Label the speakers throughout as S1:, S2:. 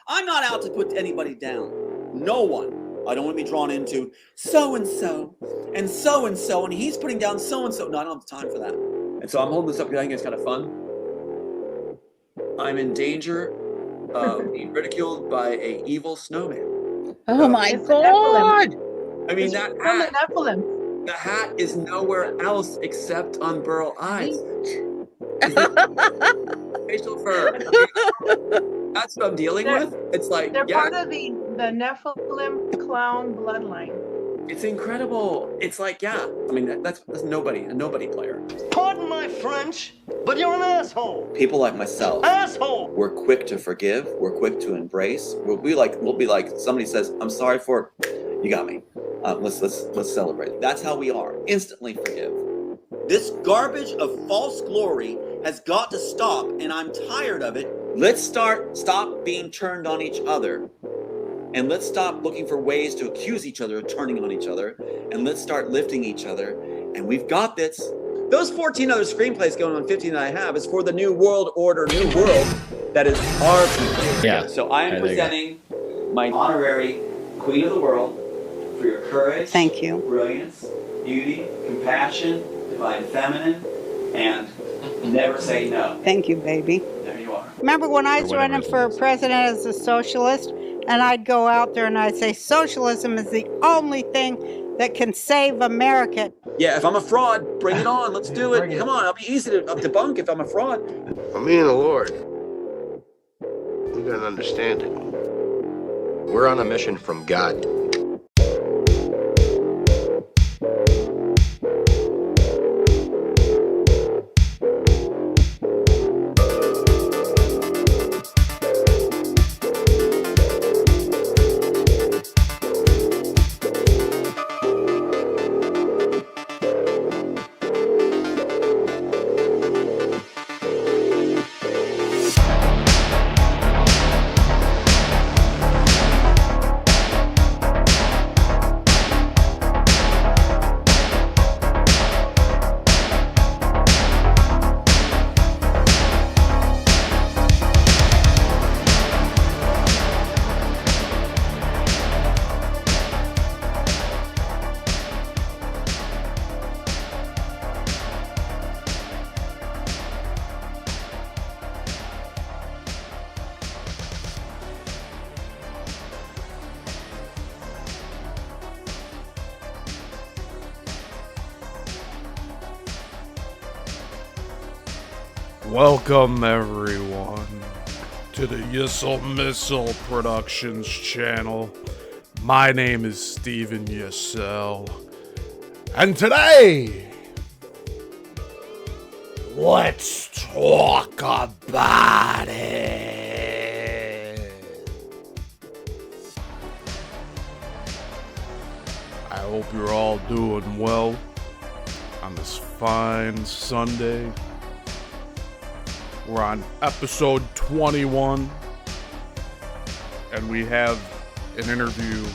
S1: I'm not out to put anybody down. No one. I don't want to be drawn into so-and-so and so-and-so, and he's putting down so-and-so. No, I don't have time for that. And so I'm holding this up because I think it's kind of fun. I'm in danger of being ridiculed by an evil snowman.
S2: Oh my
S3: It's
S2: God!
S1: I mean,
S3: It's
S1: that
S3: from the
S1: hat,
S3: Nephilim.
S1: the hat is nowhere else except on Burl Ives. Facial fur. That's what I'm dealing with. It's like,
S3: They're
S1: yeah,
S3: part of the Nephilim clown bloodline.
S1: it's incredible. It's like, yeah, I mean, that's a nobody player.
S4: Pardon my French, but you're an asshole.
S1: People like myself,
S4: Asshole.
S1: we're quick to forgive. We're quick to embrace. We'll be like, somebody says, "I'm sorry for it." You got me. Let's celebrate. That's how we are. Instantly forgive. This garbage of false glory has got to stop, and I'm tired of it. Let's stop being turned on each other, and let's stop looking for ways to accuse each other of turning on each other, and let's start lifting each other. And we've got this. Those 14 other screenplays going on 15 that I have is for the new world order, new world that is our people.
S2: Yeah.
S1: So I am presenting my honorary Queen of the World for your courage,
S5: Thank you.
S1: brilliance, beauty, compassion, divine feminine, and never say no.
S5: Thank you, baby.
S1: There you are.
S5: Remember when I was
S2: Or whatever
S5: running
S2: his
S5: for
S2: name is.
S5: president as a socialist, and I'd go out there and I'd say socialism is the only thing that can save America.
S1: Yeah, if I'm a fraud, bring it on. Let's do it. Come on, I'll be easy to debunk if I'm a fraud.
S6: For me and the Lord, we got an understanding.
S7: We're on a mission from God.
S8: Welcome everyone to the Yissilmissil Productions channel. My name is Steven Yissil, and today, let's talk about it. I hope you're all doing well on this fine Sunday. We're on episode 21, and we have an interview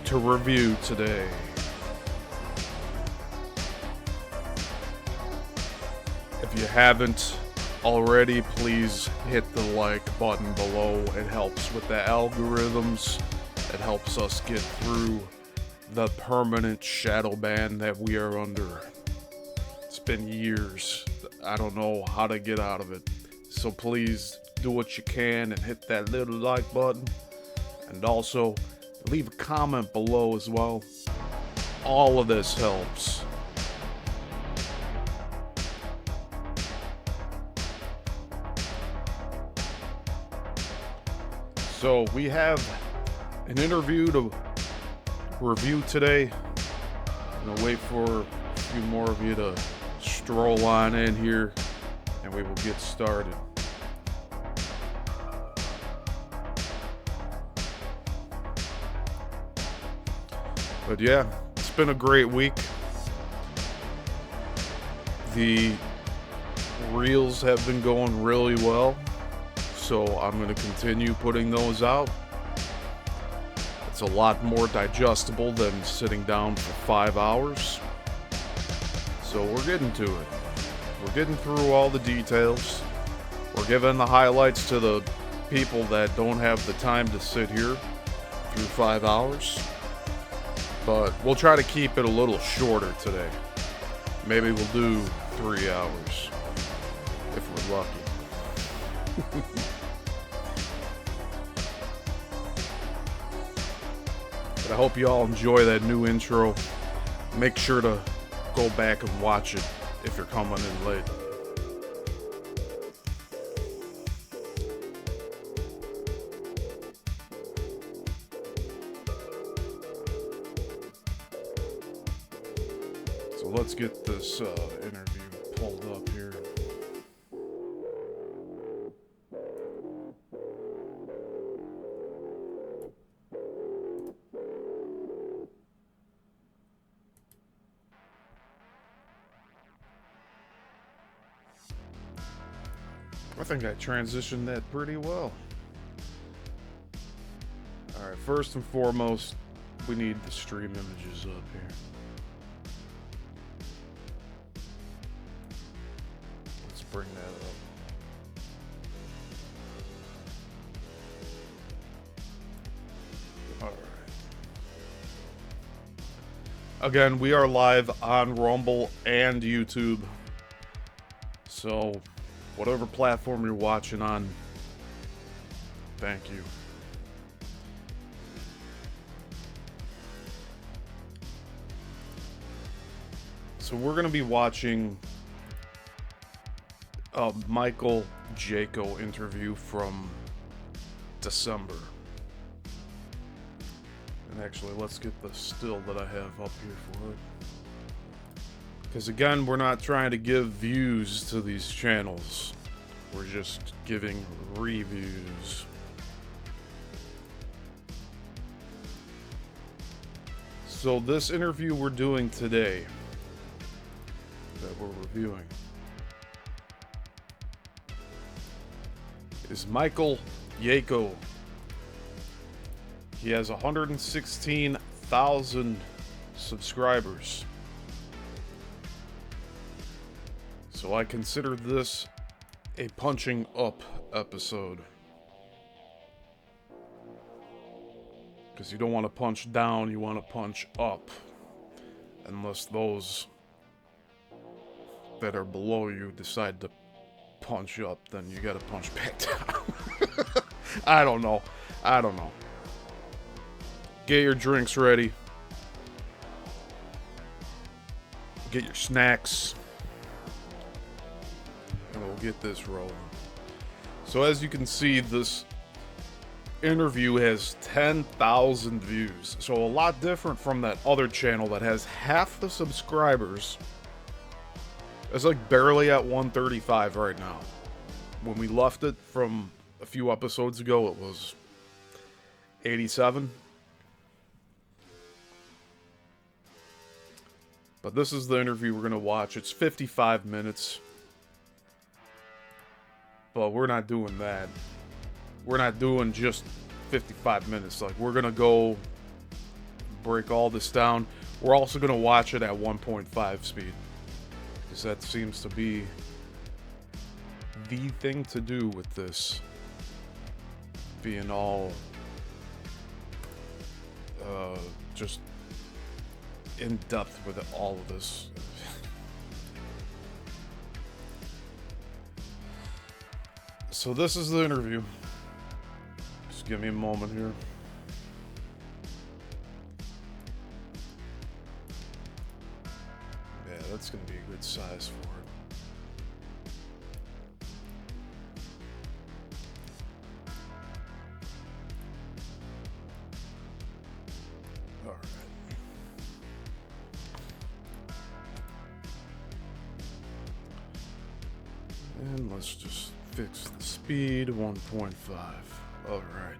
S8: to review today. If you haven't already, please hit the like button below. It helps with the algorithms. It helps us get through the permanent shadow ban that we are under. It's been years. I don't know how to get out of it. So please do what you can and hit that little like button. And also leave a comment below as well. All of this helps. So we have an interview to review today. I'm gonna wait for a few more of you to stroll on in here, and we will get started. But yeah, it's been a great week. The reels have been going really well, so I'm going to continue putting those out. It's a lot more digestible than sitting down for 5 hours. So we're getting to it. We're getting through all the details. We're giving the highlights to the people that don't have the time to sit here through 5 hours. But we'll try to keep it a little shorter today. Maybe we'll do 3 hours if we're lucky. But I hope you all enjoy that new intro. Make sure to go back and watch it if you're coming in late. So let's get this interview pulled up here. I think I transitioned that pretty well. Alright, first and foremost, we need the stream images up here. Let's bring that up. Alright. Again, we are live on Rumble and YouTube. So, whatever platform you're watching on, thank you. So we're going to be watching a Michael Jaco interview from December. And actually, let's get the still that I have up here for it. Because again, we're not trying to give views to these channels. We're just giving reviews. So this interview we're doing today, that we're reviewing, is Michael Jaco. He has 116,000 subscribers. So I consider this a punching up episode. Because you don't want to punch down, you want to punch up. Unless those that are below you decide to punch up, then you gotta punch back down. I don't know. Get your drinks ready. Get your snacks. And we'll get this rolling. So as you can see, this interview has 10,000 views. So a lot different from that other channel that has half the subscribers. It's like barely at 135 right now. When we left it from a few episodes ago, it was 87. But this is the interview we're going to watch. It's 55 minutes. But we're not doing that. We're not doing just 55 minutes. Like, we're going to go break all this down. We're also going to watch it at 1.5 speed. Because that seems to be the thing to do with this. Being all just in depth with all of this. So this is the interview. Just give me a moment here. Yeah, that's gonna be a good size for it. Alright. And let's just fix the speed, 1.5. All right.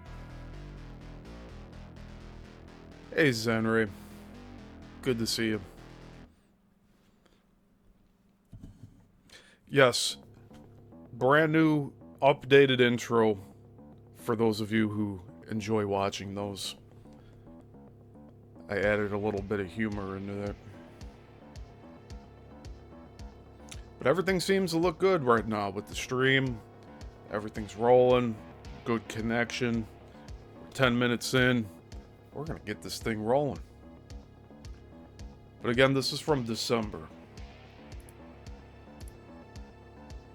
S8: Hey, Zenray. Good to see you. Yes, brand new, updated intro for those of you who enjoy watching those. I added a little bit of humor into that. But everything seems to look good right now with the stream. Everything's rolling. good connection. 10 minutes in, we're gonna get this thing rolling. But again, this is from December.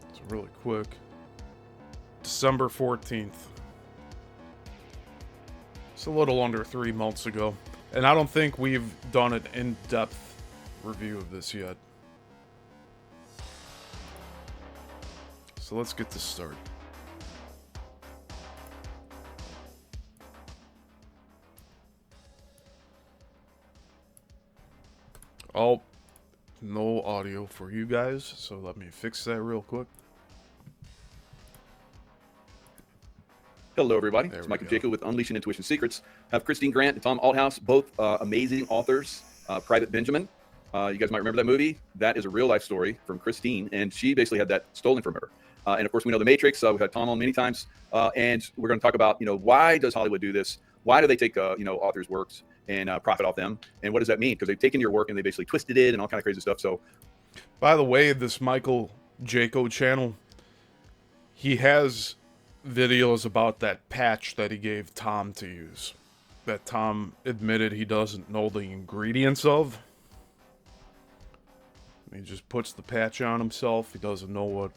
S8: It's really quick. December 14th. It's a little under 3 months ago. And I don't think we've done an in-depth review of this yet. So let's get this started. Oh, no audio for you guys, so let me fix that real quick.
S2: Hello, everybody.
S8: There
S2: It's
S8: we
S2: Michael
S8: go.
S2: Jacob with Unleashing Intuition Secrets. I have Christine Grant and Tom Althouse, both amazing authors. Private Benjamin. You guys might remember that movie. That is a real life story from Christine, and she basically had that stolen from her. And of course, we know The Matrix. We've had Tom on many times, and we're going to talk about, why does Hollywood do this? Why do they take, authors' works and profit off them? And what does that mean? Because they've taken your work and they basically twisted it and all kind of crazy stuff. So,
S8: By the way, this Michael Jaco channel, he has videos about that patch that he gave Tom to use. That Tom admitted he doesn't know the ingredients of. He just puts the patch on himself. He doesn't know what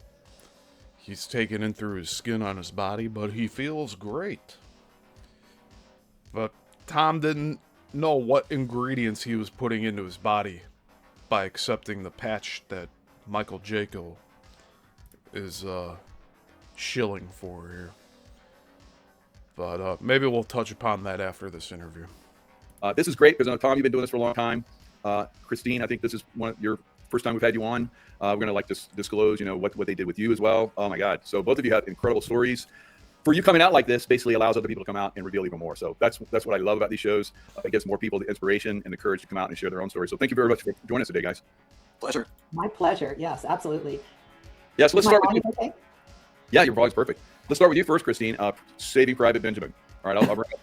S8: he's taking in through his skin on his body, but he feels great. But Tom didn't know what ingredients he was putting into his body by accepting the patch that Michael Jaco is shilling for here. But maybe we'll touch upon that after this interview.
S2: this is great because, Tom, you've been doing this for a long time. Christine, I think this is one of your first time we've had you on. We're going to disclose, what they did with you as well. Oh my God. So both of you have incredible stories. For you coming out like this basically allows other people to come out and reveal even more. So that's what I love about these shows. It gives more people the inspiration and the courage to come out and share their own stories. So thank you very much for joining us today, guys.
S1: Pleasure.
S9: My pleasure. Yes, absolutely.
S2: Yeah, so let's
S9: Is my
S2: start with you.
S9: volume okay?
S2: Yeah, your volume's perfect. Let's start with you first, Christine. Saving Private Benjamin. All right, I'll bring up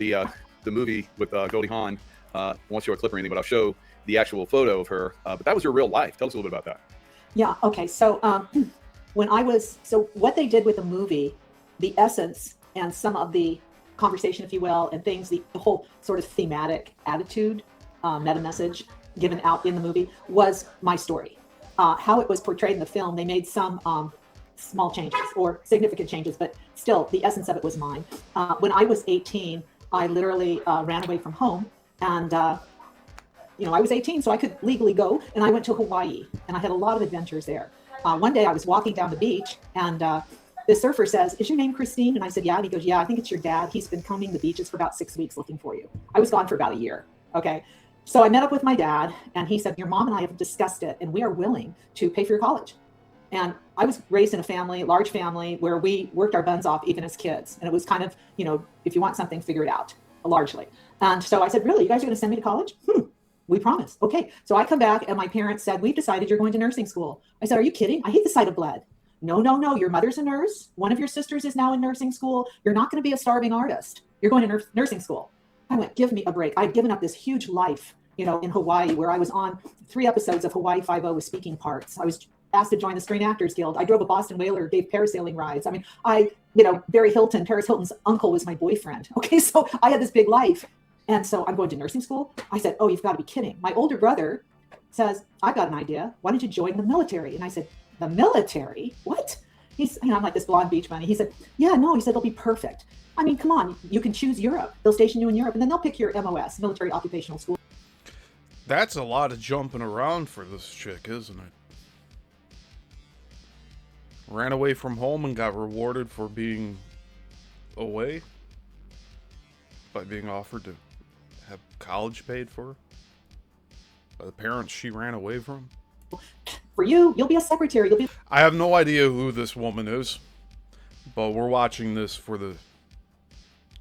S2: the movie with Goldie Hawn. I won't show a clip or anything, but I'll show the actual photo of her. But that was your real life. Tell us a little bit about that.
S9: Yeah. Okay. So what they did with the movie, the essence and some of the conversation, if you will, and things, the whole sort of thematic attitude, meta message given out in the movie was my story. How it was portrayed in the film, they made some small changes or significant changes, but still the essence of it was mine. When I was 18, I literally ran away from home, and I was 18, so I could legally go, and I went to Hawaii, and I had a lot of adventures there. One day I was walking down the beach, and the surfer says, "Is your name Christine?" And I said, "Yeah." And he goes, "Yeah, I think it's your dad. He's been combing the beaches for about 6 weeks looking for you." I was gone for about a year. Okay. So I met up with my dad, and he said, "Your mom and I have discussed it, and we are willing to pay for your college." And I was raised in a large family, where we worked our buns off even as kids. And it was kind of, if you want something, figure it out, largely. And so I said, "Really, you guys are going to send me to college?" We promised. Okay. So I come back, and my parents said, "We've decided you're going to nursing school." I said, "Are you kidding? I hate the sight of blood." No. Your mother's a nurse. One of your sisters is now in nursing school. You're not going to be a starving artist. You're going to nursing school. I went, give me a break. I'd given up this huge life, in Hawaii, where I was on 3 episodes of Hawaii Five-0 with speaking parts. I was asked to join the Screen Actors Guild. I drove a Boston Whaler, gave parasailing rides. I mean, Paris Hilton's uncle was my boyfriend. Okay, so I had this big life. And so I'm going to nursing school. I said, "Oh, you've got to be kidding." My older brother says, "I've got an idea. Why don't you join the military?" And I said, "The military? What?" I'm like this blonde beach bunny. He said, "Yeah, no." He said, "It'll be perfect. I mean, come on, you can choose Europe. They'll station you in Europe, and then they'll pick your MOS, military occupational school."
S8: That's a lot of jumping around for this chick, isn't it? Ran away from home and got rewarded for being away by being offered to have college paid for her by the parents she ran away from.
S9: For you, you'll be a secretary. You'll be.
S8: I have no idea who this woman is, but we're watching this for the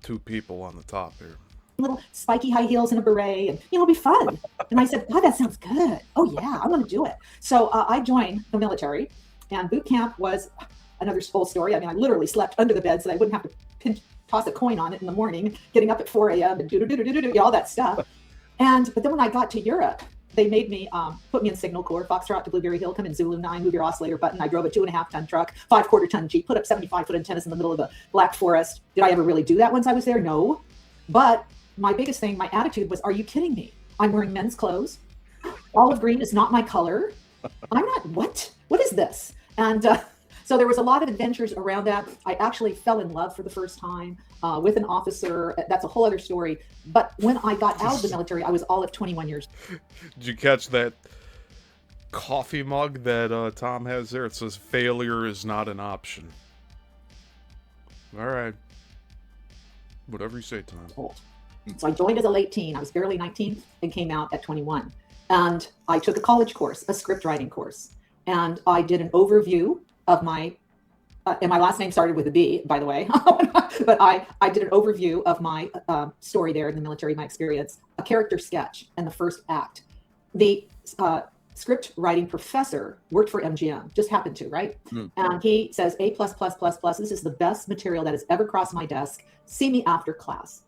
S8: 2 people on the top here.
S9: Little spiky high heels and a beret, and it'll be fun. And I said, "God, that sounds good. Oh yeah, I'm going to do it." So I joined the military, and boot camp was another whole story. I mean, I literally slept under the bed so that I wouldn't have to toss a coin on it in the morning, getting up at 4 a.m. and all that stuff. But then when I got to Europe, they made me put me in Signal Corps, Foxtrot to Blueberry Hill, come in Zulu 9, move your oscillator button. I drove a 2.5-ton truck, 5/4-ton Jeep, put up 75-foot antennas in the middle of the Black Forest. Did I ever really do that once I was there? No. But my biggest thing, my attitude was, are you kidding me? I'm wearing men's clothes. Olive green is not my color. I'm not, what? What is this? And so there was a lot of adventures around that. I actually fell in love for the first time with an officer. That's a whole other story. But when I got out of the military, I was all of 21 years.
S8: Did you catch that coffee mug that Tom has there? It says, failure is not an option. All right. Whatever you say, Tom.
S9: Old. So I joined as a late teen. I was barely 19 and came out at 21. And I took a college course, a script writing course. And I did an overview of my, and my last name started with a B, by the way. But I did an overview of my story there in the military, my experience, a character sketch, and the first act. The script writing professor worked for MGM, just happened to, right? And he says, A++++, this is the best material that has ever crossed my desk. See me after class.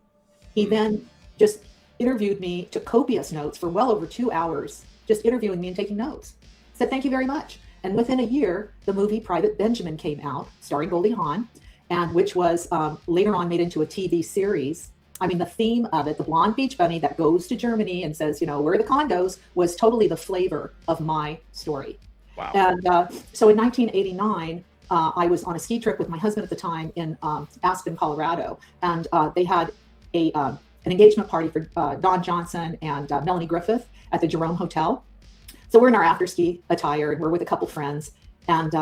S9: He then just interviewed me, took copious notes for well over 2 hours, just interviewing me and taking notes. Said, thank you very much. And within a year, the movie Private Benjamin came out, starring Goldie Hawn, and which was later on made into a TV series. I mean, the theme of it, the blonde beach bunny that goes to Germany and says, you know, where are the condos, was totally the flavor of my story.
S2: Wow.
S9: And so in 1989, I was on a ski trip with my husband at the time in Aspen, Colorado, and they had an engagement party for Don Johnson and Melanie Griffith at the Jerome Hotel. So we're in our after ski attire and we're with a couple friends. And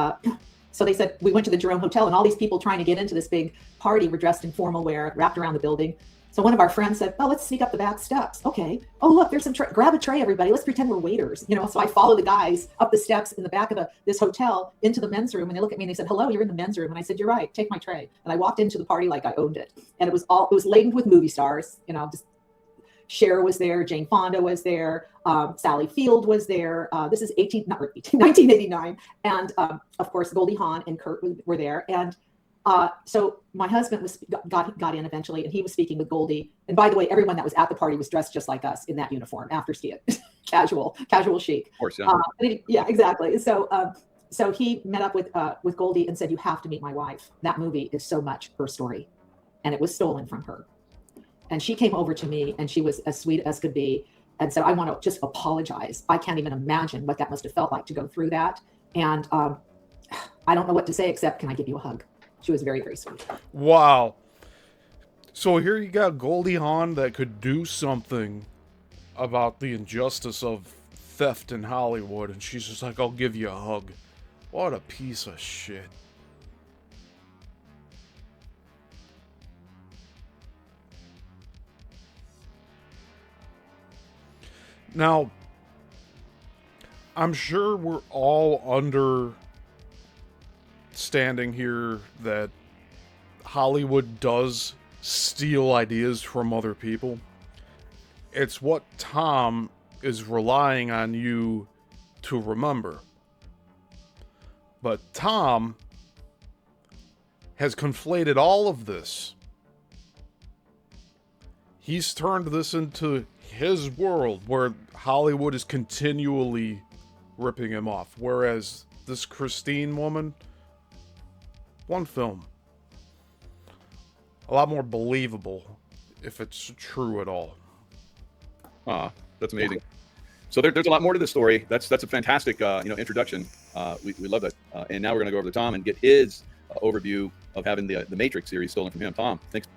S9: so they said, we went to the Jerome Hotel and all these people trying to get into this big party were dressed in formal wear, wrapped around the building. So one of our friends said, oh, let's sneak up the back steps. Okay. Oh, look, there's some grab a tray, everybody. Let's pretend we're waiters. You know, so I follow the guys up the steps in the back of this hotel into the men's room. And they look at me and they said, hello, you're in the men's room. And I said, you're right. Take my tray. And I walked into the party like I owned it. And it was laden with movie stars. You know, just Cher was there. Jane Fonda was there. Sally Field was there. This is 1989. And of course, Goldie Hawn and Kurt were there. And so my husband got in eventually, and he was speaking with Goldie. And by the way, everyone that was at the party was dressed just like us in that uniform, after ski, casual chic.
S2: Of course, yeah.
S9: Yeah, exactly. So he met up with Goldie and said, "You have to meet my wife. That movie is so much her story, and it was stolen from her." And she came over to me, and she was as sweet as could be, and said, "I want to just apologize. I can't even imagine what that must have felt like to go through that. And I don't know what to say except, can I give you a hug?" She was very, very sweet.
S8: Wow. So here you got Goldie Hawn that could do something about the injustice of theft in Hollywood, and she's just like, I'll give you a hug. What a piece of shit. Now, I'm sure we're all understanding here that Hollywood does steal ideas from other people. It's what Tom is relying on you to remember. But Tom has conflated all of this. He's turned this into his world where Hollywood is continually ripping him off. Whereas this Christine woman, one film. A lot more believable if it's true at all.
S2: That's amazing. So there's a lot more to this story. That's a fantastic introduction. We love that. And now we're going to go over to Tom and get his overview of having the Matrix series stolen from him. Tom, thanks.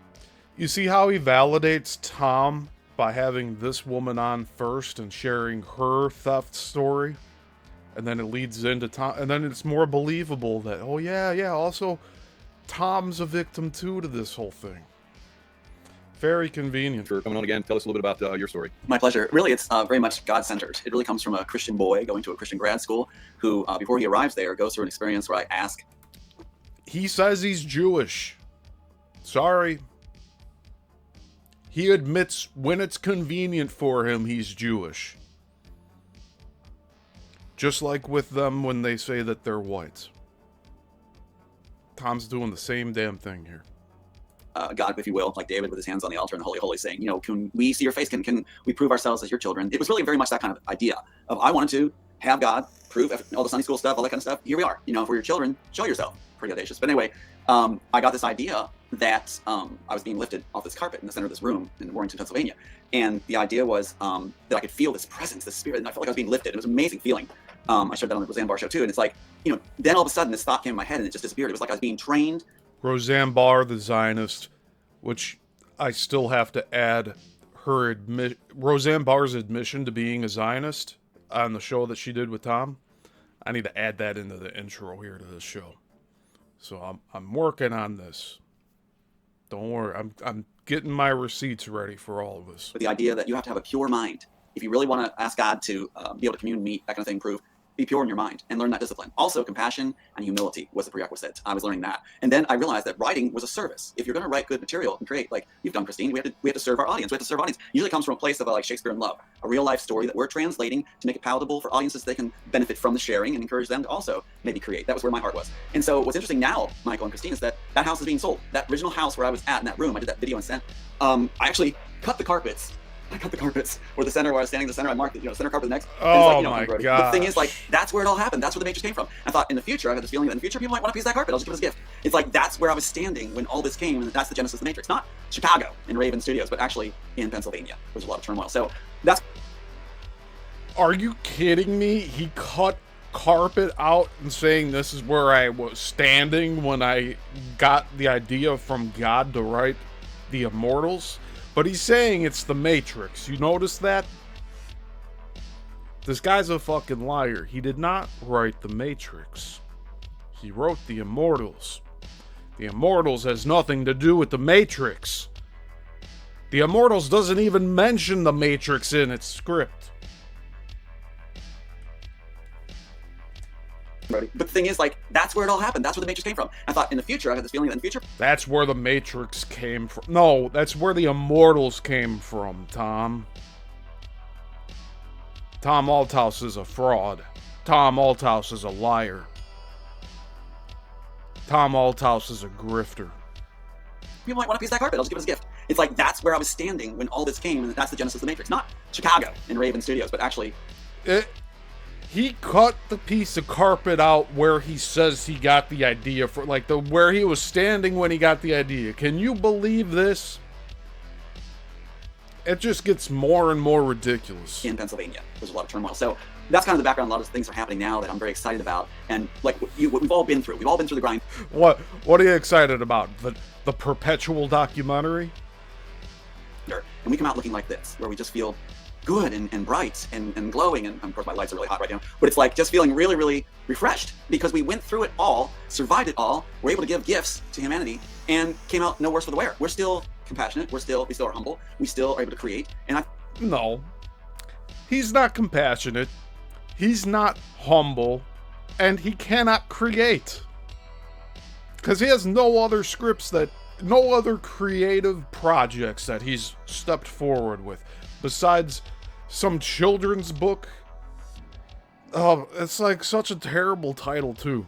S8: You see how he validates Tom by having this woman on first and sharing her theft story? And then it leads into Tom, and then it's more believable that, oh yeah, also Tom's a victim too to this whole thing. Very convenient.
S2: For coming on again, tell us a little bit about your story.
S10: My pleasure. Really, it's very much God-centered. It really comes from a Christian boy going to a Christian grad school who, before he arrives there, goes through an experience where I ask.
S8: He says he's Jewish. Sorry. He admits when it's convenient for him, he's Jewish. Just like with them when they say that they're white. Tom's doing the same damn thing here.
S10: God, if you will, like David with his hands on the altar in the Holy Holy, saying, can we see your face? Can we prove ourselves as your children? It was really very much that kind of idea of I wanted to have God prove all the Sunday school stuff, all that kind of stuff. Here we are. If we're your children, show yourself. Pretty audacious. But anyway, I got this idea that I was being lifted off this carpet in the center of this room in Warrington, Pennsylvania. And the idea was that I could feel this presence, this spirit, and I felt like I was being lifted. It was an amazing feeling. I showed that on the Roseanne Barr show too. And it's like, then all of a sudden this thought came in my head and it just disappeared. It was like I was being trained.
S8: Roseanne Barr, the Zionist, which I still have to add Roseanne Barr's admission to being a Zionist on the show that she did with Tom. I need to add that into the intro here to this show. So I'm working on this. Don't worry, I'm getting my receipts ready for all of us.
S10: But the idea that you have to have a pure mind. If you really want to ask God to be able to commune, meet, that kind of thing, prove, be pure in your mind and learn that discipline. Also, compassion and humility was the prerequisite. I was learning that. And then I realized that writing was a service. If you're going to write good material and create, like you've done, Christine, we have to serve our audience. We have to serve audience. Usually comes from a place of like Shakespeare in Love, a real life story that we're translating to make it palatable for audiences so they can benefit from the sharing and encourage them to also maybe create. That was where my heart was. And so what's interesting now, Michael and Christine, is that house is being sold. That original house where I was at in that room, I did that video and sent, I actually cut the carpets. I cut the carpets where the center where I was standing, the center I marked, center carpet the next.
S8: Oh
S10: it's like,
S8: my god!
S10: The thing is, like, that's where it all happened. That's where the Matrix came from. I thought in the future, I had this feeling that in the future people might want a piece of that carpet. I'll just give it as a gift. It's like that's where I was standing when all this came, and that's the genesis of the Matrix. Not Chicago in Raven Studios, but actually in Pennsylvania. There was a lot of turmoil. So that's.
S8: Are you kidding me? He cut carpet out and saying this is where I was standing when I got the idea from God to write the Immortals. But he's saying it's the Matrix. You notice that? This guy's a fucking liar. He did not write the Matrix. He wrote the Immortals. The Immortals has nothing to do with the Matrix. The Immortals doesn't even mention the Matrix in its script.
S10: But the thing is, like, that's where it all happened. That's where the Matrix came from. I thought in the future, I had this feeling that in the future.
S8: That's where the Matrix came from. No, that's where the Immortals came from, Tom. Tom Althouse is a fraud. Tom Althouse is a liar. Tom Althouse is a grifter.
S10: People might want a piece of that carpet. I'll just give it as a gift. It's like that's where I was standing when all this came, and that's the genesis of the Matrix. Not Chicago in Raven Studios, but actually.
S8: He cut the piece of carpet out where he says he got the idea for, like where he was standing when he got the idea. Can you believe this? It just gets more and more ridiculous.
S10: In Pennsylvania, there's a lot of turmoil. So that's kind of the background. A lot of things are happening now that I'm very excited about, and like what we've all been through. We've all been through the grind.
S8: What are you excited about? The perpetual documentary?
S10: And we come out looking like this, where we just feel good and bright and glowing, and of course my lights are really hot right now, but it's like just feeling really, really refreshed because we went through it all, survived it all, were able to give gifts to humanity, and came out no worse for the wear. We're still compassionate, we still are humble, we still are able to create, and
S8: No. He's not compassionate, he's not humble, and he cannot create. Because he has no other no other creative projects that he's stepped forward with. Besides some children's book. Oh, it's like such a terrible title too.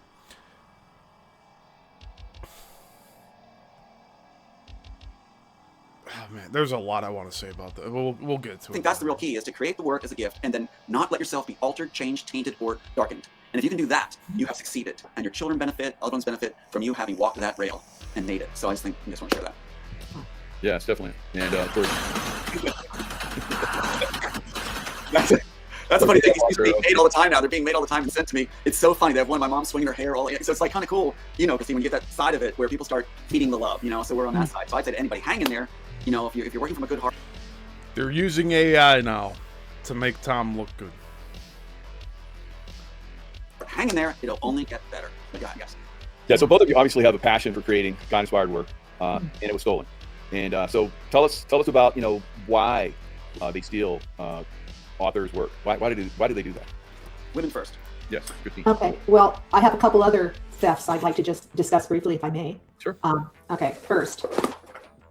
S8: Oh man, there's a lot I want to say about that. We'll get to it.
S10: I think that's the real key, is to create the work as a gift and then not let yourself be altered, changed, tainted, or darkened. And if you can do that, you have succeeded. And your children benefit, other ones benefit from you having walked that rail and made it. So I just think I just want to share that.
S2: Yes, definitely. And
S10: that's a funny thing. These are being made all the time now. They're being made all the time and sent to me. It's so funny. They have one of my mom swinging her hair all. So it's like kind of cool, Christine, when you get that side of it where people start feeding the love, So we're on that side. So I'd say to anybody, hang in there. If you're working from a good heart.
S8: They're using AI now to make Tom look good.
S10: Hang in there. It'll only get better. But yeah, I guess.
S2: Yeah. So both of you obviously have a passion for creating God-inspired work, and it was stolen. And so tell us about why they steal authors' work. Why do they do that?
S10: Women first.
S2: Yes, Christine.
S9: Okay. Well, I have a couple other thefts I'd like to just discuss briefly, if I may.
S2: Sure.
S9: Okay. First,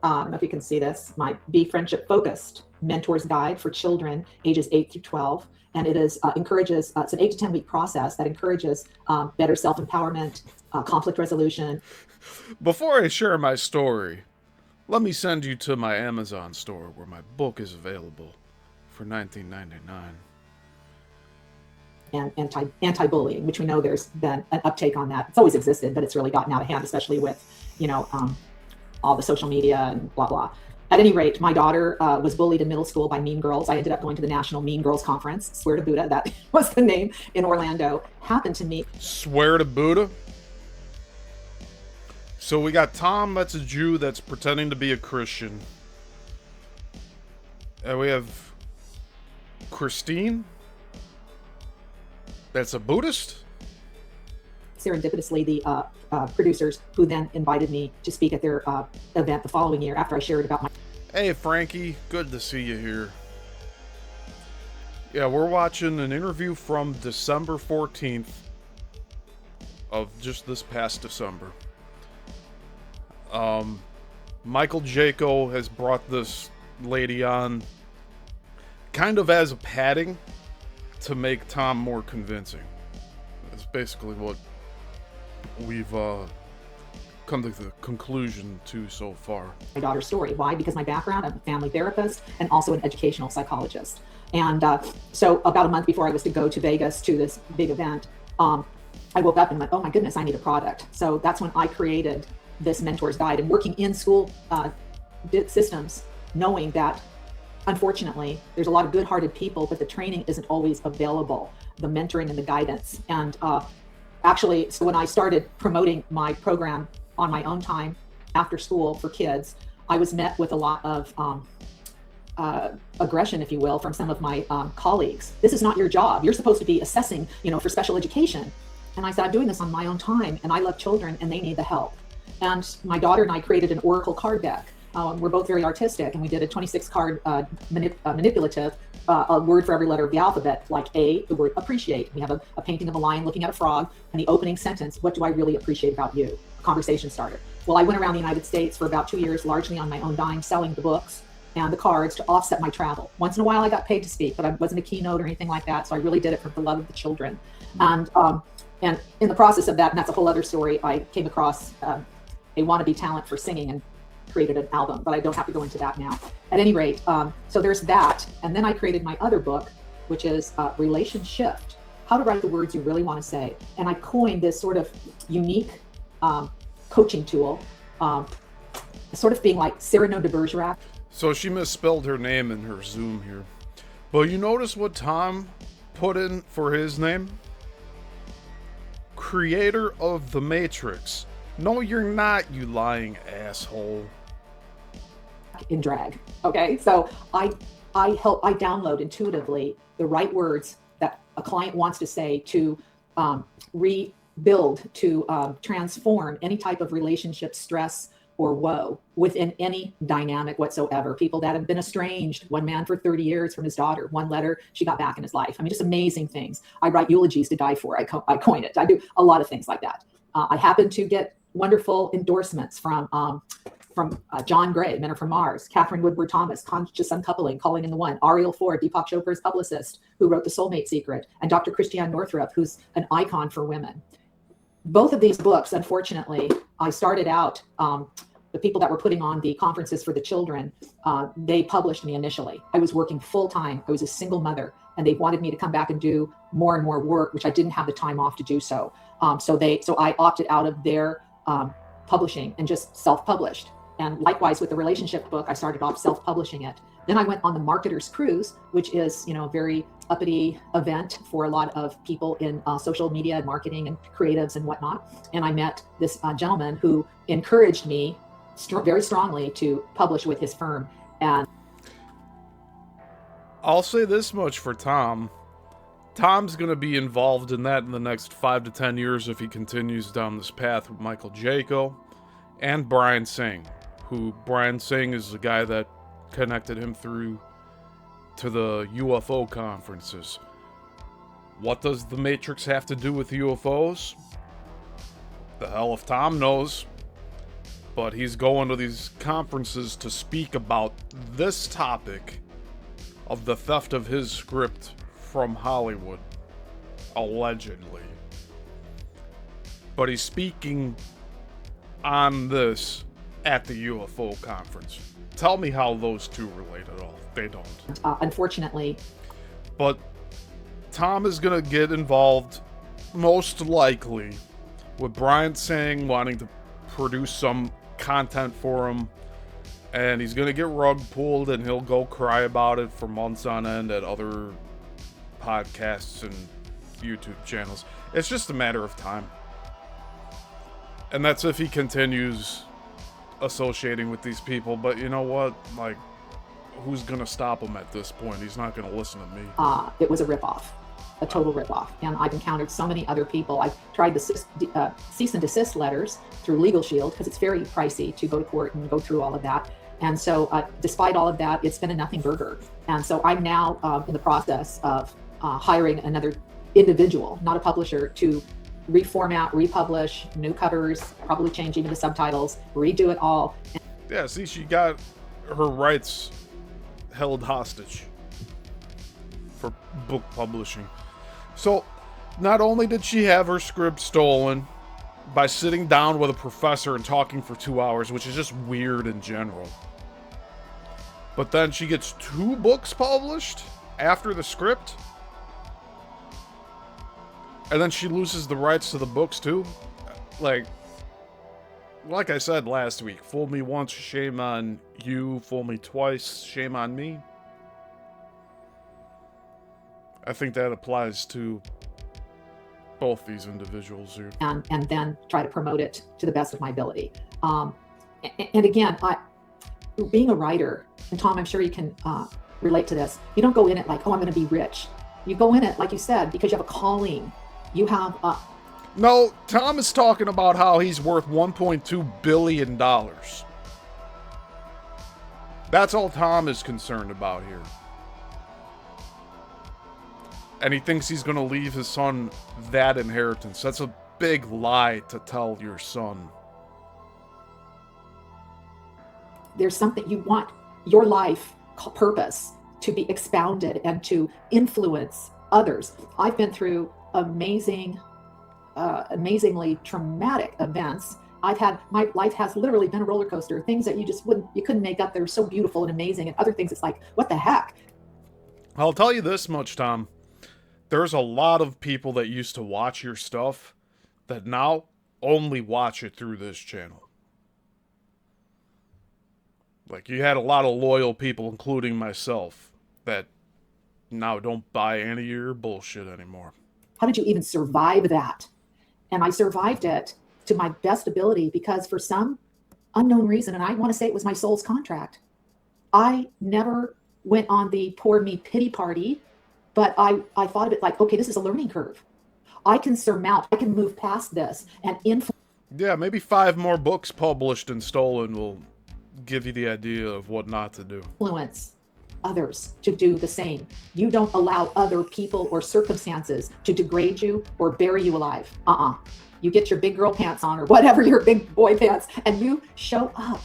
S9: if you can see this, my Be Friendship Focused Mentor's Guide for Children ages 8 through 12. And it is encourages, it's an 8 to 10 week process that encourages better self-empowerment, conflict resolution.
S8: Before I share my story, let me send you to my Amazon store where my book is available for $19.99.
S9: And anti-bullying, which we know there's been an uptake on that. It's always existed, but it's really gotten out of hand, especially with, all the social media and blah, blah. At any rate, my daughter was bullied in middle school by mean girls. I ended up going to the National Mean Girls Conference, swear to Buddha, that was the name, in Orlando. Happened to me.
S8: Swear to Buddha? So we got Tom, that's a Jew that's pretending to be a Christian. And we have Christine, that's a Buddhist?
S9: Serendipitously, the producers who then invited me to speak at their event the following year after I shared about my...
S8: Hey, Frankie, good to see you here. Yeah, we're watching an interview from December 14th of just this past December. Michael Jaco has brought this lady on kind of as a padding to make Tom more convincing. That's basically what we've come to the conclusion to so far.
S9: My daughter's story. Why? Because my background, I'm a family therapist and also an educational psychologist. And so about a month before I was to go to Vegas to this big event, I woke up and went, oh my goodness, I need a product. So that's when I created this mentor's guide, and working in school systems, knowing that unfortunately there's a lot of good-hearted people, but the training isn't always available, the mentoring and the guidance. And actually, so when I started promoting my program on my own time after school for kids, I was met with a lot of aggression, if you will, from some of my colleagues. This is not your job. You're supposed to be assessing, for special education. And I said, I'm doing this on my own time, and I love children, and they need the help. And my daughter and I created an Oracle card deck. We're both very artistic, and we did a 26-card manipulative, a word for every letter of the alphabet, like A, the word appreciate. We have a painting of a lion looking at a frog, and the opening sentence, what do I really appreciate about you? A conversation starter. Well, I went around the United States for about 2 years, largely on my own dime, selling the books and the cards to offset my travel. Once in a while, I got paid to speak, but I wasn't a keynote or anything like that, so I really did it for the love of the children. And in the process of that, and that's a whole other story, I came across a wannabe talent for singing and created an album, but I don't have to go into that now. At any rate, so there's that. And then I created my other book, which is Relation Shift, How to Write the Words You Really Want to Say. And I coined this sort of unique coaching tool, sort of being like Cyrano de Bergerac.
S8: So she misspelled her name in her Zoom here. But you notice what Tom put in for his name? Creator of The Matrix. No, you're not, you lying asshole.
S9: In drag. Okay, so I download intuitively the right words that a client wants to say to rebuild, to transform any type of relationship stress or woe within any dynamic whatsoever. People that have been estranged, one man for 30 years from his daughter, one letter she got back in his life. I mean, just amazing things. I write eulogies to die for. I coin it. I do a lot of things like that. I happen to get wonderful endorsements from John Gray, Men Are From Mars, Catherine Woodward Thomas, Conscious Uncoupling, Calling in the One, Ariel Ford, Deepak Chopra's publicist, who wrote The Soulmate Secret, and Dr. Christiane Northrup, who's an icon for women. Both of these books, unfortunately, I started out, the people that were putting on the conferences for the children, they published me initially. I was working full time. I was a single mother, and they wanted me to come back and do more and more work, which I didn't have the time off to do so. So I opted out of their publishing and just self-published. And likewise with the relationship book, I started off self-publishing it. Then I went on the Marketer's Cruise, which is, a very uppity event for a lot of people in social media and marketing and creatives and whatnot. And I met this gentleman who encouraged me very strongly to publish with his firm. And
S8: I'll say this much for Tom. Tom's going to be involved in that in the next 5 to 10 years if he continues down this path with Michael Jaco and Brian Singh, who Brian Singh is the guy that connected him through to the UFO conferences. What does the Matrix have to do with UFOs? The hell if Tom knows. But he's going to these conferences to speak about this topic of the theft of his script from Hollywood, allegedly. But he's speaking on this at the UFO conference. Tell me how those two relate at all. They don't.
S9: Unfortunately.
S8: But Tom is going to get involved, most likely, with Brian Singh wanting to produce some content for him. And he's going to get rug pulled, and he'll go cry about it for months on end at other podcasts and YouTube channels. It's just a matter of time. And that's if he continues associating with these people. But you know what? Like, who's going to stop him at this point? He's not going to listen to me.
S9: It was a ripoff, a total ripoff. And I've encountered so many other people. I've tried the cease and desist letters through Legal Shield because it's very pricey to go to court and go through all of that. And so despite all of that, it's been a nothing burger. And so I'm now in the process of hiring another individual, not a publisher, to reformat, republish, new covers, probably change even the subtitles, redo it all.
S8: Yeah, see, she got her rights held hostage for book publishing. So not only did she have her script stolen by sitting down with a professor and talking for 2 hours, which is just weird in general, but then she gets 2 books published after the script, and then she loses the rights to the books too. Like I said last week, fool me once, shame on you. Fool me twice, shame on me. I think that applies to both these individuals here.
S9: And then try to promote it to the best of my ability. And again, being a writer, and Tom, I'm sure you can relate to this. You don't go in it like, oh, I'm going to be rich. You go in it, like you said, because you have a calling. You have
S8: No, Tom is talking about how he's worth $1.2 billion. That's all Tom is concerned about here. And he thinks he's going to leave his son that inheritance. That's a big lie to tell your son.
S9: There's something you want your life purpose to be expounded and to influence others. I've been through amazingly traumatic events. My life has literally been a roller coaster. Things that you couldn't make up. They're so beautiful and amazing, and other things it's like, what the heck?
S8: I'll tell you this much, Tom. There's a lot of people that used to watch your stuff that now only watch it through this channel. Like, you had a lot of loyal people, including myself, that now don't buy any of your bullshit anymore.
S9: How did you even survive that? And I survived it to my best ability because for some unknown reason, and I want to say it was my soul's contract, I never went on the poor me pity party, but I thought of it like, okay, this is a learning curve. I can surmount, I can move past this and influence.
S8: Yeah, maybe 5 more books published and stolen will give you the idea of what not to do.
S9: Influence others to do the same. You don't allow other people or circumstances to degrade you or bury you alive. You get your big girl pants on or whatever, your big boy pants, and you show up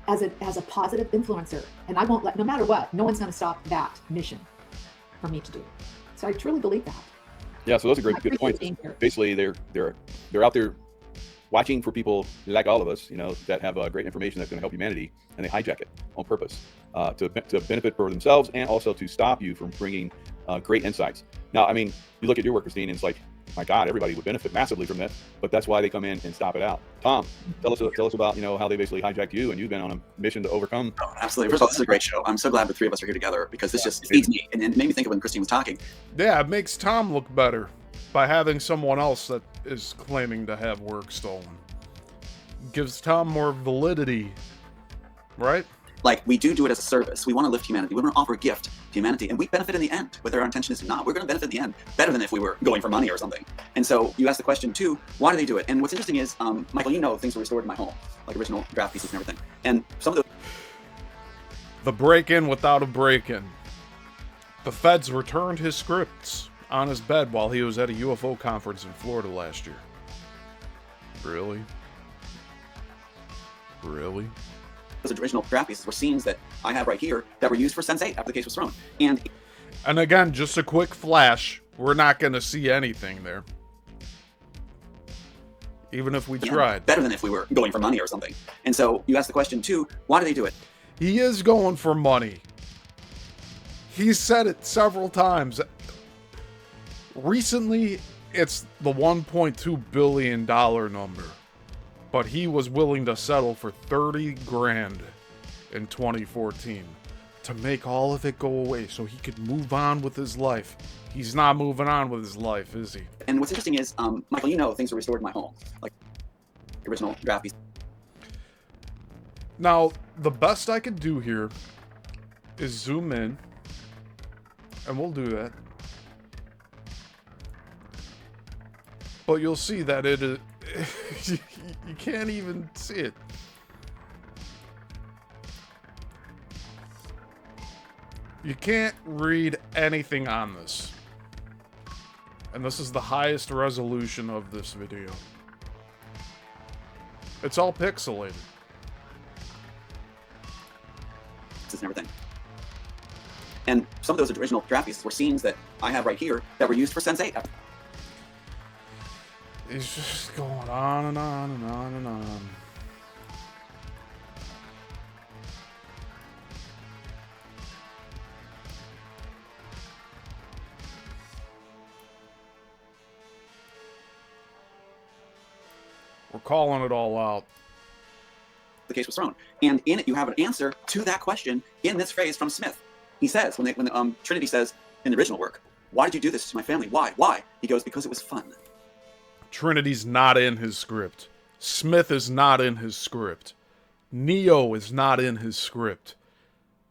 S9: as a positive influencer. And I won't let, no matter what, no one's going to stop that mission for me to do. So I truly believe that.
S2: Yeah, so those are good points. Basically, they're out there watching for people like all of us, that have great information that's going to help humanity, and they hijack it on purpose to benefit for themselves and also to stop you from bringing great insights. Now, I mean, you look at your work, Christine, and it's like, my God, everybody would benefit massively from this, but that's why they come in and stop it out. Tom, tell us about how they basically hijacked you, and you've been on a mission to overcome.
S10: Oh, absolutely. First of all, this is a great show. I'm so glad the 3 of us are here together because this just feeds me, and it made me think of when Christine was talking.
S8: Yeah, it makes Tom look better by having someone else that is claiming to have work stolen. Gives Tom more validity, right?
S10: Like, we do it as a service. We want to lift humanity. We want to offer a gift to humanity, and we benefit in the end, whether our intention is or not. We're going to benefit in the end better than if we were going for money or something. And so you asked the question too, why do they do it? And what's interesting is, Michael, things were restored in my home, like original draft pieces and everything. And some of
S8: the break-in without a break-in. The feds returned his scripts on his bed while he was at a UFO conference in Florida last year. Really? Really?
S10: those original draft pieces were scenes that I have right here that were used for Sense8 after the case was thrown. And
S8: again, just a quick flash, we're not going to see anything there. even if we
S10: Yeah,
S8: tried.
S10: better than if we were going for money or something. And so you ask the question too, why do they do it?
S8: He is going for money. He's said it several times. Recently, it's the $1.2 billion number. But he was willing to settle for 30 grand in 2014 to make all of it go away so he could move on with his life. He's not moving on with his life, is he?
S10: And what's interesting is, Michael, you know, things were restored in my home, like the original draft piece.
S8: Now, the best I could do here is zoom in, and we'll do that. But you'll see that it is... you can't even see it. You can't read anything on this. And this is the highest resolution of this video. It's all pixelated.
S10: And everything. And some of those original draft pieces were scenes that I have right here that were used for Sense8.
S8: It's just going on and on and on and on. We're calling it all out.
S10: The case was thrown. And in it, you have an answer to that question in this phrase from Smith. He says, when Trinity says in the original work, why did you do this to my family? Why? Why? He goes, because it was fun.
S8: Trinity's not in his script. Smith is not in his script. Neo is not in his script.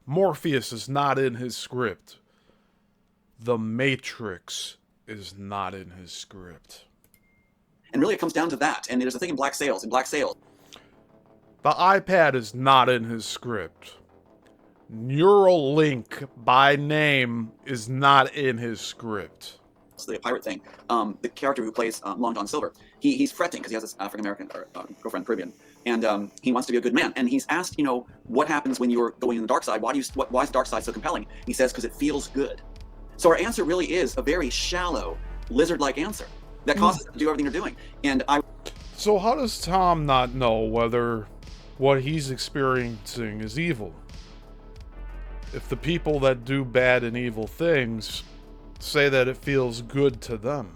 S8: Morpheus is not in his script. The Matrix is not in his script.
S10: And really it comes down to that. And there's a thing in Black Sails.
S8: The iPad is not in his script. Neuralink by name is not in his script.
S10: It's the pirate thing. The character who plays Long John Silver, he's fretting because he has this African-American girlfriend, Caribbean, and he wants to be a good man. And he's asked, you know, what happens when you're going in the dark side? Why is the dark side so compelling? He says, because it feels good. So our answer really is a very shallow, lizard-like answer that causes them to do everything they're doing.
S8: So how does Tom not know whether what he's experiencing is evil? If the people that do bad and evil things say that it feels good to them.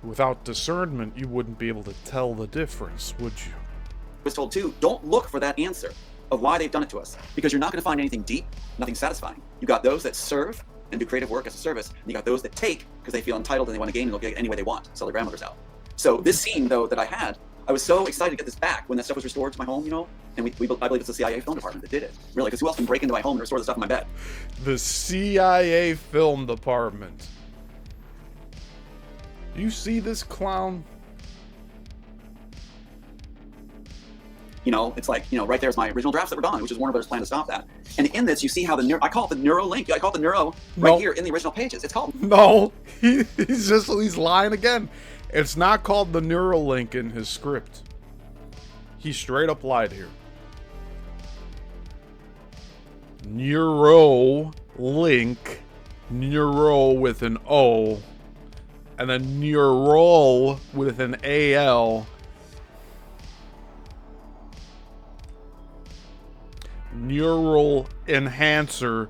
S8: Without discernment, you wouldn't be able to tell the difference, would you?
S10: I was told too, don't look for that answer of why they've done it to us, because you're not going to find anything deep, nothing satisfying. You got those that serve and do creative work as a service, and you got those that take because they feel entitled and they want to gain and they'll get it any way they want, sell their grandmothers out. So this scene, though, that I had, I was so excited to get this back when that stuff was restored to my home, you know, and I believe it's the CIA film department that did it. Really, because who else can break into my home and restore the stuff in my bed?
S8: The CIA film department. Do you see this clown?
S10: You know, it's like, you know, right there's my original drafts that were gone, which is Warner Brothers' plan to stop that. And in this, you see how I call it the neuro link. I call it the neuro right here in the original pages. It's called.
S8: No, he's lying again. It's not called the neural link in his script. He straight up lied here. Neuro link, neuro with an O, and then neural with an AL. Neural enhancer,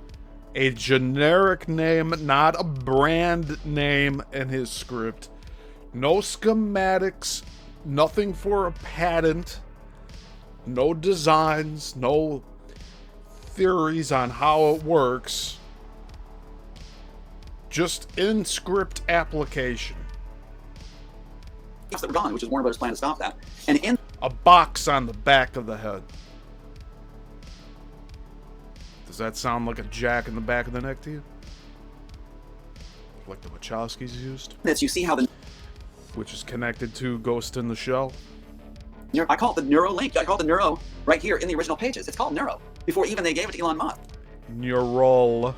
S8: a generic name, not a brand name in his script. No schematics, nothing for a patent, no designs, no theories on how it works. Just in script application.
S10: That were gone, which is Warner Brothers' plan to stop that. And in
S8: a box on the back of the head. Does that sound like a jack in the back of the neck to you? Like the Wachowskis used?
S10: this, you see how the
S8: which is connected to Ghost in the Shell.
S10: I call it the neuro link. I call it the neuro right here in the original pages. It's called neuro before even they gave it to Elon Musk.
S8: Neural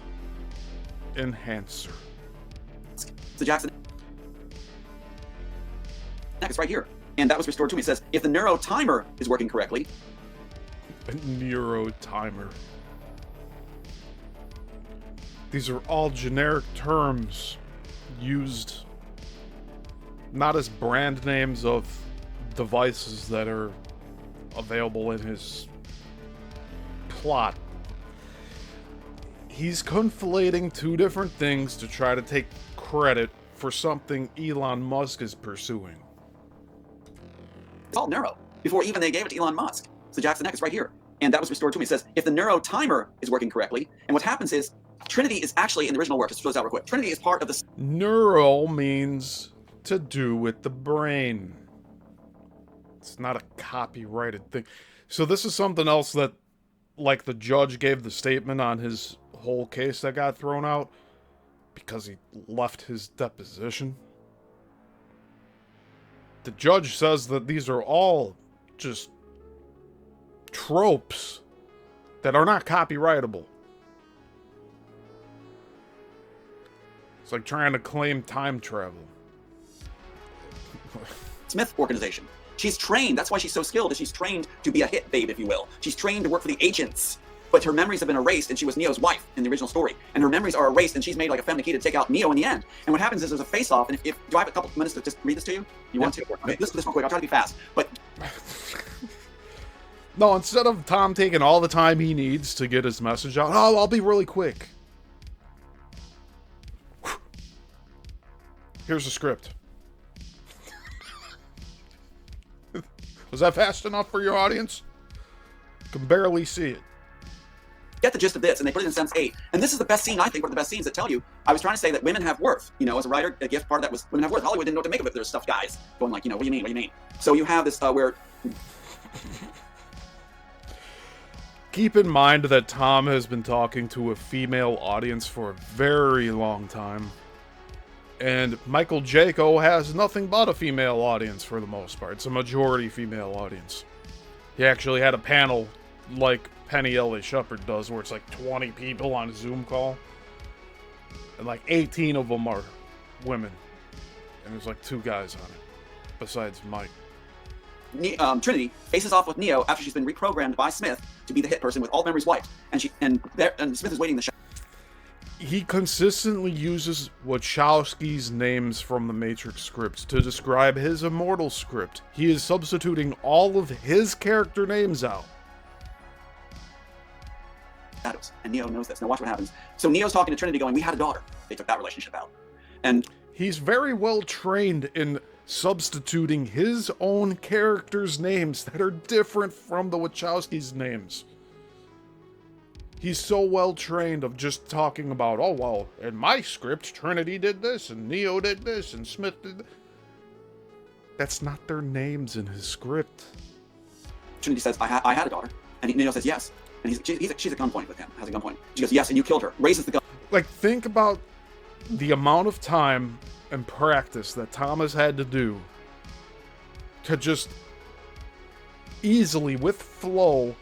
S8: enhancer.
S10: So Jackson, it's right here, and that was restored to me. It says if the neuro timer is working correctly.
S8: Neuro timer. These are all generic terms used not as brand names of devices that are available in his plot. He's conflating two different things to try to take credit for something Elon Musk is pursuing.
S10: It's called Neuro before even they gave it to Elon Musk. So Jackson X is right here. And that was restored to me. It says, if the Neuro timer is working correctly, and what happens is, Trinity is actually in the original work, just throws out real quick. Trinity is part of the...
S8: Neural means to do with the brain. It's not a copyrighted thing. So this is something else that, like, the judge gave the statement on his whole case that got thrown out because he left his deposition. The judge says that these are all just tropes that are not copyrightable. It's like trying to claim time travel.
S10: Smith organization. She's trained. That's why she's so skilled. Is she's trained to be a hit babe, if you will. She's trained to work for the agents. But her memories have been erased, and she was Neo's wife in the original story. And her memories are erased, and she's made like a femme nikita to take out Neo in the end. And what happens is there's a face-off. And if do I have a couple minutes to just read this to you? You want to? Okay, listen to this real quick. I'll try to be fast. But
S8: no, instead of Tom taking all the time he needs to get his message out, oh, I'll be really quick. Here's the script. Was that fast enough for your audience? Can barely see it.
S10: Get the gist of this, and they put it in Sense 8. And this is the best scene, I think, one of the best scenes that tell you. I was trying to say that women have worth. You know, as a writer, a gift part of that was women have worth. Hollywood didn't know what to make of it. There's stuff guys going like, you know, what do you mean? What do you mean? So you have this where...
S8: Keep in mind that Tom has been talking to a female audience for a very long time. And Michael Jaco has nothing but a female audience for the most part. It's a majority female audience. He actually had a panel like Penny Ellie Shepherd does, where it's like 20 people on a Zoom call. And like 18 of them are women. And there's like 2 guys on it, besides Mike.
S10: Trinity faces off with Neo after she's been reprogrammed by Smith to be the hit person with all memories wiped. And Smith is waiting in the shadows.
S8: He consistently uses Wachowski's names from the Matrix scripts to describe his Immortal script. He is substituting all of his character names out.
S10: And Neo knows this. Now watch what happens. So Neo's talking to Trinity going, we had a daughter. They took that relationship out. And
S8: he's very well trained in substituting his own characters' names that are different from the Wachowski's names. He's so well trained of just talking about, oh, well, in my script, Trinity did this, and Neo did this, and Smith did that. That's not their names in his script.
S10: Trinity says, I had a daughter. And Neo says, yes. And she's at gunpoint with him, has a gunpoint. She goes, yes, and you killed her. Raises the gun.
S8: Like, think about the amount of time and practice that Tom has had to do to just easily, with flow,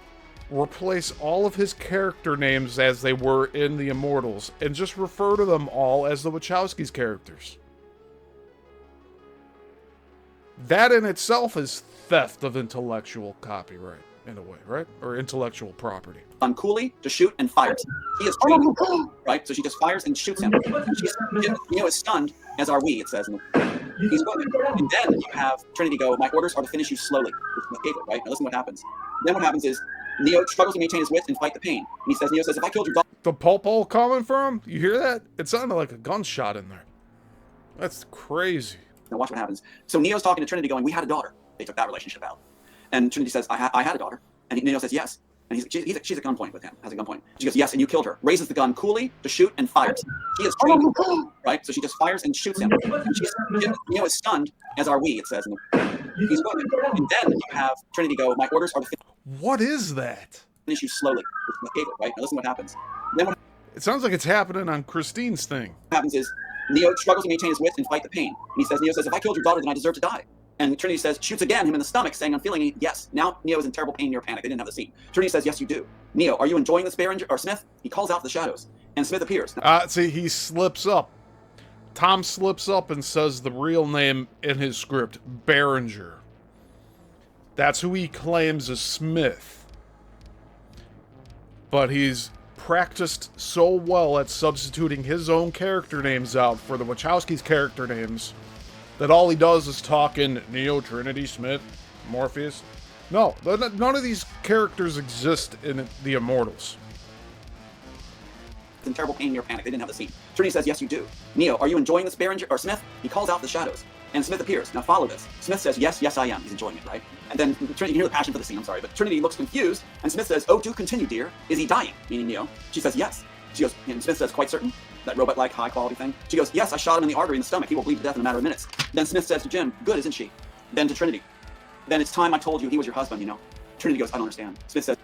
S8: replace all of his character names as they were in the Immortals and just refer to them all as the Wachowski's characters. That in itself is theft of intellectual copyright, in a way, right? Or intellectual property.
S10: On Cooley to shoot and fires. He is trained, right? So she just fires and shoots him. Neo is stunned, as are we, it says. He's wounded. And then you have Trinity go, my orders are to finish you slowly. Right? Now listen to what happens. Then what happens is Neo struggles to maintain his wits and fight the pain. And Neo says, if I killed your daughter...
S8: The po-po coming from him? You hear that? It sounded like a gunshot in there. That's crazy.
S10: Now watch what happens. So Neo's talking to Trinity going, we had a daughter. They took that relationship out. And Trinity says, I had a daughter. And Neo says, yes. And she's at gunpoint with him, has a gunpoint. She goes, yes, and you killed her. Raises the gun coolly to shoot and fires. He is trained, right? So she just fires and shoots him. Neo is stunned, as are we, it says. He's wounded. And then you have Trinity go, my orders are to
S8: What is that?
S10: finish you slowly. Right? Now listen to what happens. Then what
S8: It sounds like it's happening on Christine's thing.
S10: happens is Neo struggles to maintain his wits and fight the pain. And Neo says, if I killed your daughter, then I deserve to die. And Trinity says, shoots again him in the stomach, saying, I'm feeling it. Yes. Now Neo is in terrible pain near panic. They didn't have the scene. Trinity says, yes, you do. Neo, are you enjoying this, Berenger? Or Smith? He calls out to the shadows. And Smith appears.
S8: See, he slips up. Tom slips up and says the real name in his script, Berenger. That's who he claims is Smith. But he's practiced so well at substituting his own character names out for the Wachowski's character names that all he does is talk in Neo, Trinity, Smith, Morpheus. No, none of these characters exist in the Immortals.
S10: in terrible pain, near panic. They didn't have the scene. Trinity says, yes, you do. Neo, are you enjoying this, Berenger? Or Smith? He calls out the shadows. And Smith appears. Now follow this. Smith says, yes, yes, I am. He's enjoying it, right? And then Trinity, you hear the passion for the scene, I'm sorry, but Trinity looks confused, and Smith says, oh, do continue, dear. Is he dying? Meaning Neo. She says, yes. She goes, and Smith says, quite certain? That robot-like, high-quality thing? She goes, yes, I shot him in the artery in the stomach. He will bleed to death in a matter of minutes. Then Smith says to Jim, good, isn't she? Then to Trinity, then it's time I told you he was your husband, you know. Trinity goes, I don't understand. Smith says,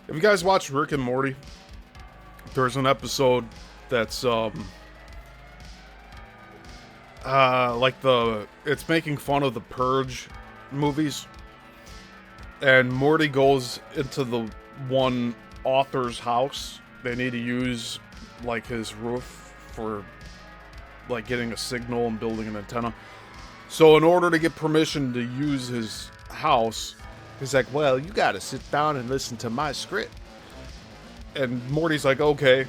S8: Have you guys watched Rick and Morty? There's an episode that's it's making fun of the Purge movies, and Morty goes into the one author's house. They need to use like his roof for like getting a signal and building an antenna. So in order to get permission to use his house, he's like, well, you gotta sit down and listen to my script. And Morty's like, okay.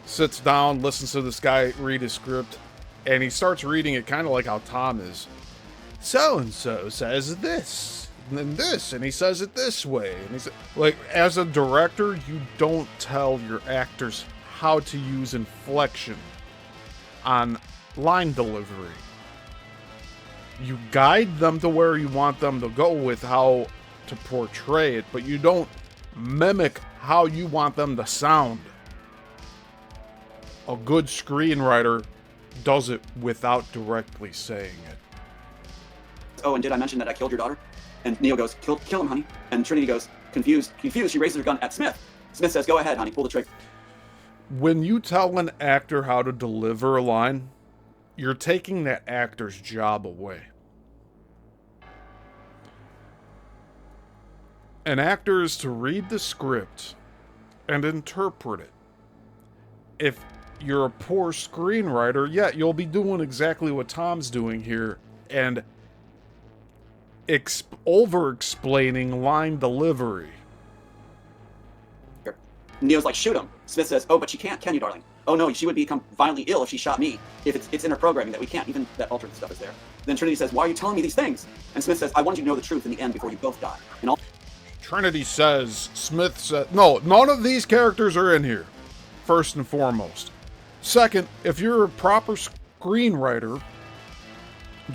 S8: Sits down, listens to this guy read his script, and he starts reading it kind of like how Tom is. So-and-so says this, and this, and he says it this way. And he's like, as a director, you don't tell your actors how to use inflection on line delivery. You guide them to where you want them to go with how to portray it, but you don't mimic how you want them to sound. A good screenwriter does it without directly saying it.
S10: oh, and did I mention that I killed your daughter? And Neo goes, kill him, honey. And Trinity goes, confused, she raises her gun at Smith. Smith says, go ahead, honey, pull the trigger.
S8: When you tell an actor how to deliver a line, you're taking that actor's job away. An actor is to read the script and interpret it. If you're a poor screenwriter, yeah, you'll be doing exactly what Tom's doing here and over-explaining line delivery.
S10: Neo's like, shoot him. Smith says, oh, but she can't, can you, darling? Oh no, she would become violently ill if she shot me. If it's in her programming that we can't, even that altered stuff is there. Then Trinity says, why are you telling me these things? And Smith says, I wanted you to know the truth in the end before you both die. And all
S8: Trinity says, Smith said, no, none of these characters are in here, first and foremost. Second, if you're a proper screenwriter,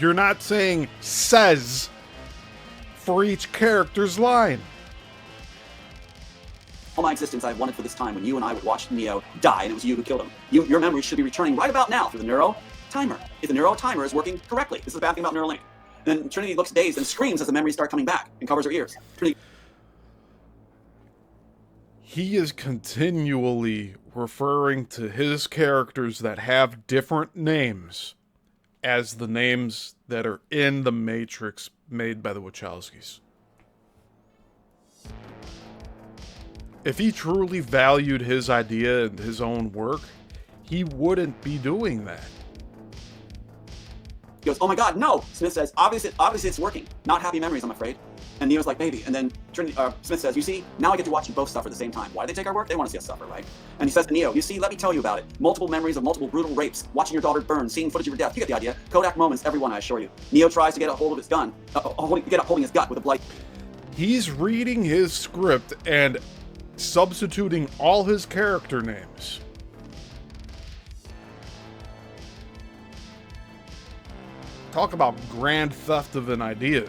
S8: you're not saying says for each character's line.
S10: all my existence, I wanted for this time when you and I would watch Neo die, and it was you who killed him. Your memory should be returning right about now through the neuro timer. If the neuro timer is working correctly, this is the bad thing about Neuralink. Then Trinity looks dazed and screams as the memories start coming back and covers her ears. Trinity.
S8: He is continually referring to his characters that have different names as the names that are in the Matrix made by the Wachowskis. If he truly valued his idea and his own work, he wouldn't be doing that.
S10: He goes, oh my God, no! Smith says, obviously it's working. Not happy memories, I'm afraid. And Neo's like, baby. And then Smith says, you see, now I get to watch you both suffer at the same time. Why do they take our work? They want to see us suffer, right? And he says to Neo, you see, let me tell you about it. Multiple memories of multiple brutal rapes, watching your daughter burn, seeing footage of her death. You get the idea. Kodak moments, everyone, I assure you. Neo tries to get a hold of his gun, holding his gut with a blight.
S8: He's reading his script and substituting all his character names. Talk about grand theft of an idea.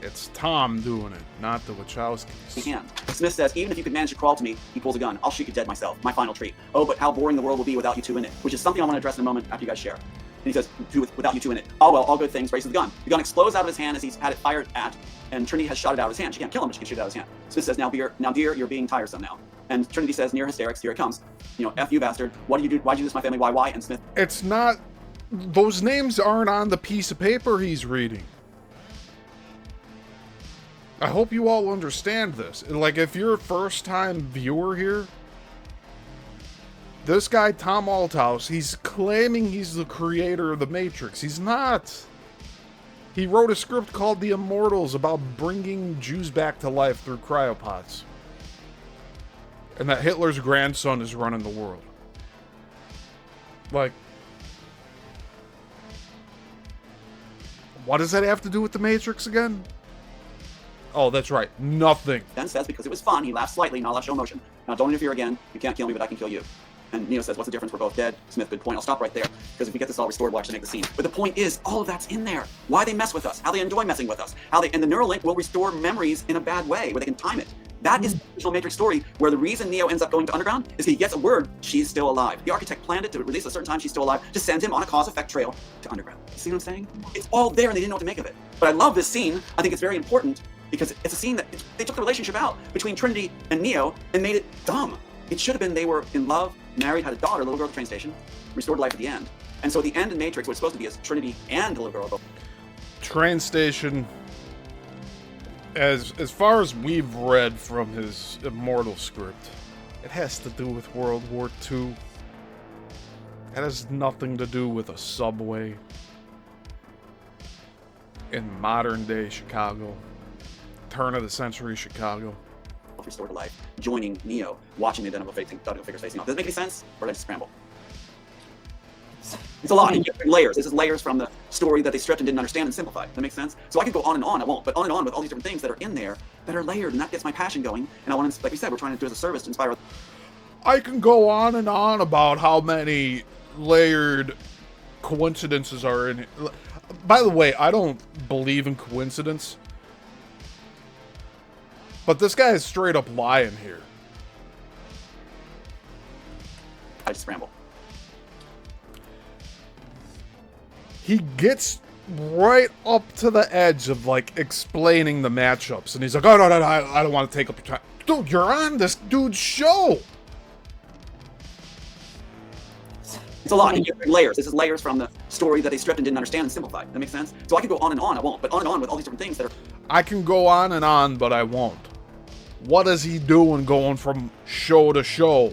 S8: It's Tom doing it, not the Wachowskis.
S10: He can. Smith says, even if you could manage to crawl to me, he pulls a gun. I'll shoot you dead myself. My final treat. Oh, but how boring the world will be without you two in it, which is something I want to address in a moment after you guys share. And he says, without you two in it. Oh, well, all good things, raises the gun. The gun explodes out of his hand as he's had it fired at, and Trinity has shot it out of his hand. She can't kill him, but she can shoot it out of his hand. Smith says, now dear, you're being tiresome now. And Trinity says, near hysterics, here it comes. You know, F you bastard. What do you do? Why'd you do this to my family? Why? And Smith.
S8: It's not, those names aren't on the piece of paper he's reading. I hope you all understand this. Like, if you're a first-time viewer here, this guy, Tom Althouse, he's claiming he's the creator of the Matrix. He's not. He wrote a script called The Immortals about bringing Jews back to life through cryopods. And that Hitler's grandson is running the world. Like, What does that have to do with the Matrix again? Oh, that's right. Nothing.
S10: Then says, because it was fun, he laughs slightly, not allowed to show emotion. Now don't interfere again. You can't kill me, but I can kill you. And Neo says, what's the difference? We're both dead. Smith, good point. I'll stop right there, because if we get this all restored, we'll actually make the scene. But the point is, all of that's in there. Why they mess with us, how they enjoy messing with us, and the Neuralink will restore memories in a bad way, where they can time it. That is the original Matrix story, where the reason Neo ends up going to Underground is he gets a word, she's still alive. The architect planned it to release at a certain time, she's still alive, to send him on a cause-effect trail to Underground. You see what I'm saying? It's all there, and they didn't know what to make of it. But I love this scene. I think it's very important, because it's a scene that they took the relationship out between Trinity and Neo and made it dumb. It should have been they were in love, married, had a daughter, a little girl at the train station, restored life at the end. And so the end in Matrix, what it's supposed to be is Trinity and the little girl.
S8: Train station, as far as we've read from his Immortal script, it has to do with World War II. It has nothing to do with a subway in modern day Chicago, turn of the century Chicago.
S10: Restored to life, joining Neo, watching the identical figures facing off. Does it make any sense? Or did I just scramble? It's a lot. Layers. This is layers from the story that they stripped and didn't understand and simplified. That makes sense? So I could go on and on. I won't. But on and on with all these different things that are in there that are layered, and that gets my passion going. And I want to, like we said, we're trying to do as a service to inspire.
S8: I can go on and on about how many layered coincidences are in it. By the way, I don't believe in coincidence. But this guy is straight up lying here.
S10: I just scramble.
S8: He gets right up to the edge of, like, explaining the matchups. And he's like, oh, no, I don't want to take up your time. Dude, you're on this dude's show.
S10: It's a lot. Layers. This is layers from the story that they stripped and didn't understand and simplified. That makes sense? So I could go on and on. I won't. But on and on with all these different things that are...
S8: I can go on and on, but I won't. What is he doing going from show to show,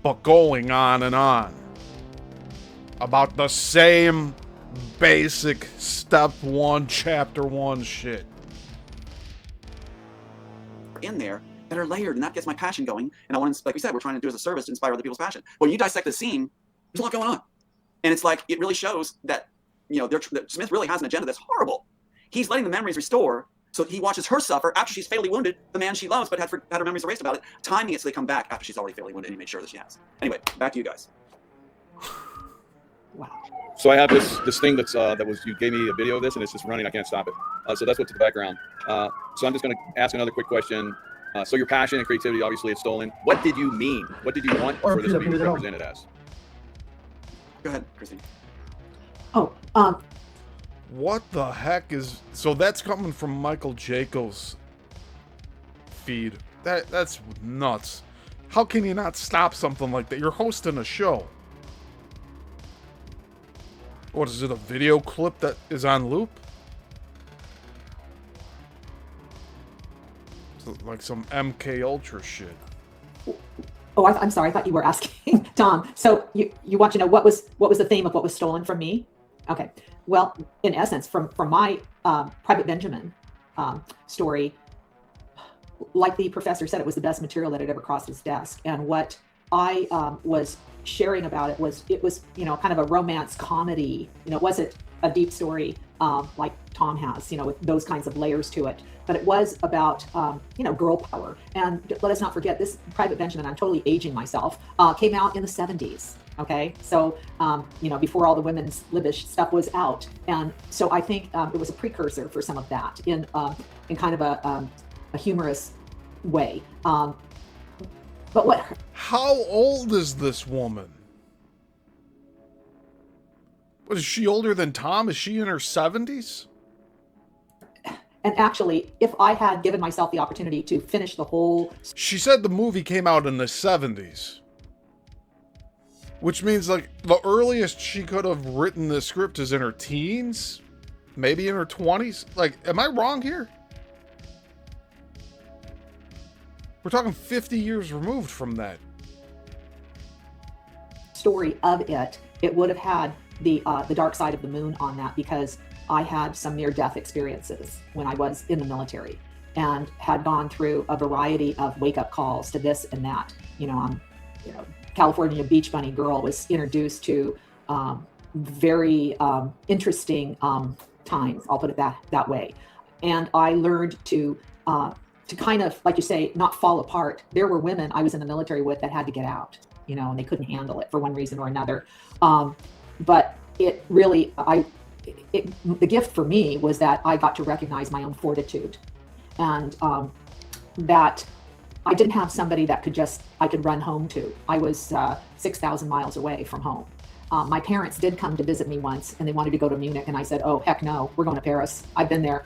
S8: but going on and on about the same basic step 1, chapter 1 shit?
S10: In there that are layered, and that gets my passion going. And I want to, like we said, we're trying to do as a service to inspire other people's passion. When you dissect the scene, there's a lot going on. And it's like, it really shows that, you know, that Smith really has an agenda that's horrible. He's letting the memories restore. So he watches her suffer after she's fatally wounded, the man she loves, but had her memories erased about it, timing it so they come back after she's already fatally wounded, and he made sure that she has. Anyway, back to you guys.
S9: Wow.
S2: So I have this thing you gave me a video of this, and it's just running. I can't stop it. So that's what's in the background. So I'm just going to ask another quick question. So your passion and creativity, obviously, it's stolen. What did you mean? What did you want for this to be represented as?
S10: Go ahead, Christine.
S9: Oh,
S8: What the heck is... So that's coming from Michael Jacobs' feed. That's nuts. How can you not stop something like that? You're hosting a show. What is it, a video clip that is on loop? It's like some MK Ultra shit.
S9: Oh, I'm sorry. I thought you were asking Tom. So you want to know what was the theme of what was stolen from me? Okay. Well, in essence, from my Private Benjamin story, like the professor said, it was the best material that had ever crossed his desk. And what I was sharing about it was kind of a romance comedy. It wasn't a deep story like Tom has, with those kinds of layers to it. But it was about, girl power. And let us not forget, this Private Benjamin, I'm totally aging myself, came out in the 70s. Okay, so, before all the women's libbish stuff was out. And so I think it was a precursor for some of that in kind of a humorous way. But what?
S8: How old is this woman? What, is she older than Tom? Is she in her 70s?
S9: And actually, if I had given myself the opportunity to finish the whole...
S8: She said the movie came out in the 70s. Which means, like, the earliest she could have written the script is in her teens? Maybe in her 20s? Like, am I wrong here? We're talking 50 years removed from that.
S9: Story of it would have had the dark side of the moon on that, because I had some near-death experiences when I was in the military and had gone through a variety of wake-up calls to this and that. California Beach Bunny girl was introduced to very interesting times. I'll put it that way. And I learned to kind of, like you say, not fall apart. There were women I was in the military with that had to get out, and they couldn't handle it for one reason or another. But it really, the gift for me was that I got to recognize my own fortitude, and that I didn't have somebody that I could run home to. I was 6,000 miles away from home. My parents did come to visit me once, and they wanted to go to Munich, and I said, "Oh, heck no, we're going to Paris. I've been there."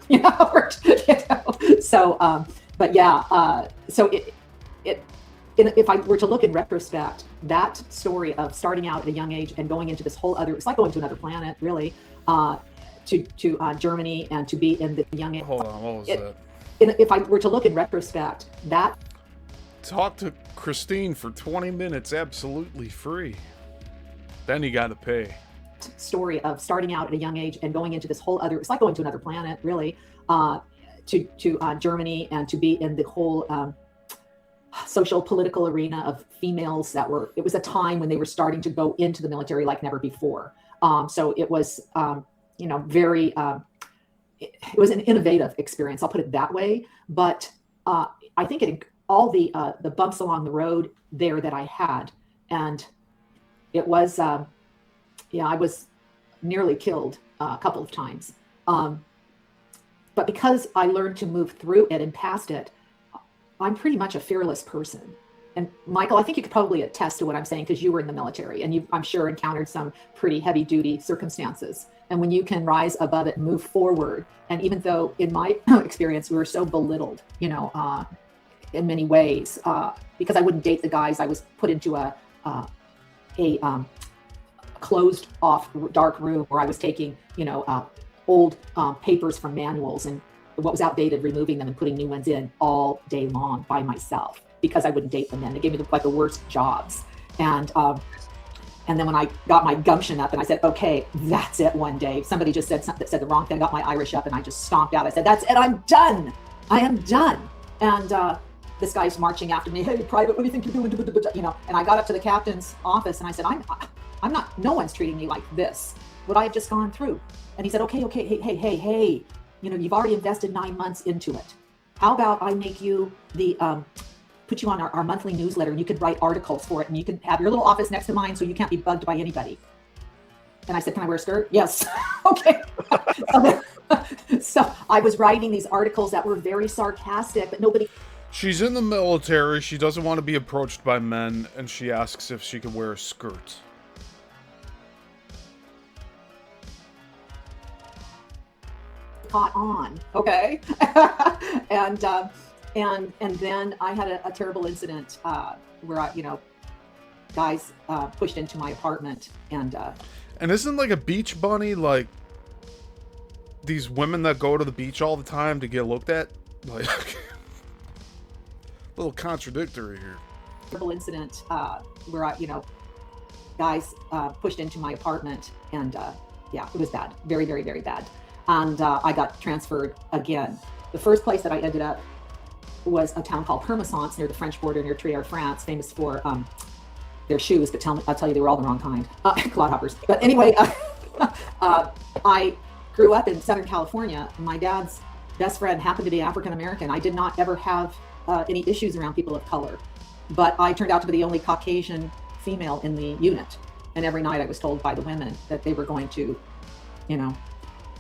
S9: So, but yeah, so if I were to look in retrospect, that story of starting out at a young age and going into this whole other, it's like going to another planet, really, to Germany, and to be in the young age.
S8: Hold on, what was that?
S9: If I were to look in retrospect, that
S8: Talk to Christine for 20 minutes absolutely free. Then you got to pay.
S9: Story of starting out at a young age and going into this whole other, it's like going to another planet, really, to Germany, and to be in the whole social political arena of females it was a time when they were starting to go into the military like never before. So it was, very, it was an innovative experience, I'll put it that way. But I think all the bumps along the road there that I had, and it was, I was nearly killed a couple of times. But because I learned to move through it and past it, I'm pretty much a fearless person. And Michael, I think you could probably attest to what I'm saying, because you were in the military and you, I'm sure, encountered some pretty heavy duty circumstances. And when you can rise above it and move forward, and even though in my experience, we were so belittled, in many ways, because I wouldn't date the guys, I was put into a closed off dark room where I was taking, old papers from manuals, and what was outdated, removing them and putting new ones in all day long by myself, because I wouldn't date the men. They gave me the worst jobs. And then when I got my gumption up and I said, okay, that's it one day, somebody just said something that said the wrong thing, I got my Irish up and I just stomped out. I said, that's it, I'm done. I am done. And this guy's marching after me, hey, Private, what do you think you're doing? And I got up to the captain's office and I said, I'm not, no one's treating me like this, what I've just gone through. And he said, okay, hey, you've already invested 9 months into it. How about I make you put you on our monthly newsletter, and you could write articles for it, and you can have your little office next to mine so you can't be bugged by anybody. And I said, can I wear a skirt? Yes. Okay. So I was writing these articles that were very sarcastic, but nobody.
S8: She's in the military, she doesn't want to be approached by men, and she asks if she can wear a skirt.
S9: Caught on, okay. And then I had a terrible incident where guys pushed into my apartment, and
S8: isn't like a beach bunny like these women that go to the beach all the time to get looked at? Like, a little contradictory here.
S9: Terrible incident where guys pushed into my apartment, and it was bad, very, very, very bad. And I got transferred again. The first place that I ended up was a town called Permessance near the French border, near Trier, France, famous for their shoes, but I'll tell you, they were all the wrong kind, clodhoppers. But anyway, I grew up in Southern California. My dad's best friend happened to be African American. I did not ever have any issues around people of color, but I turned out to be the only Caucasian female in the unit. And every night I was told by the women that they were going to,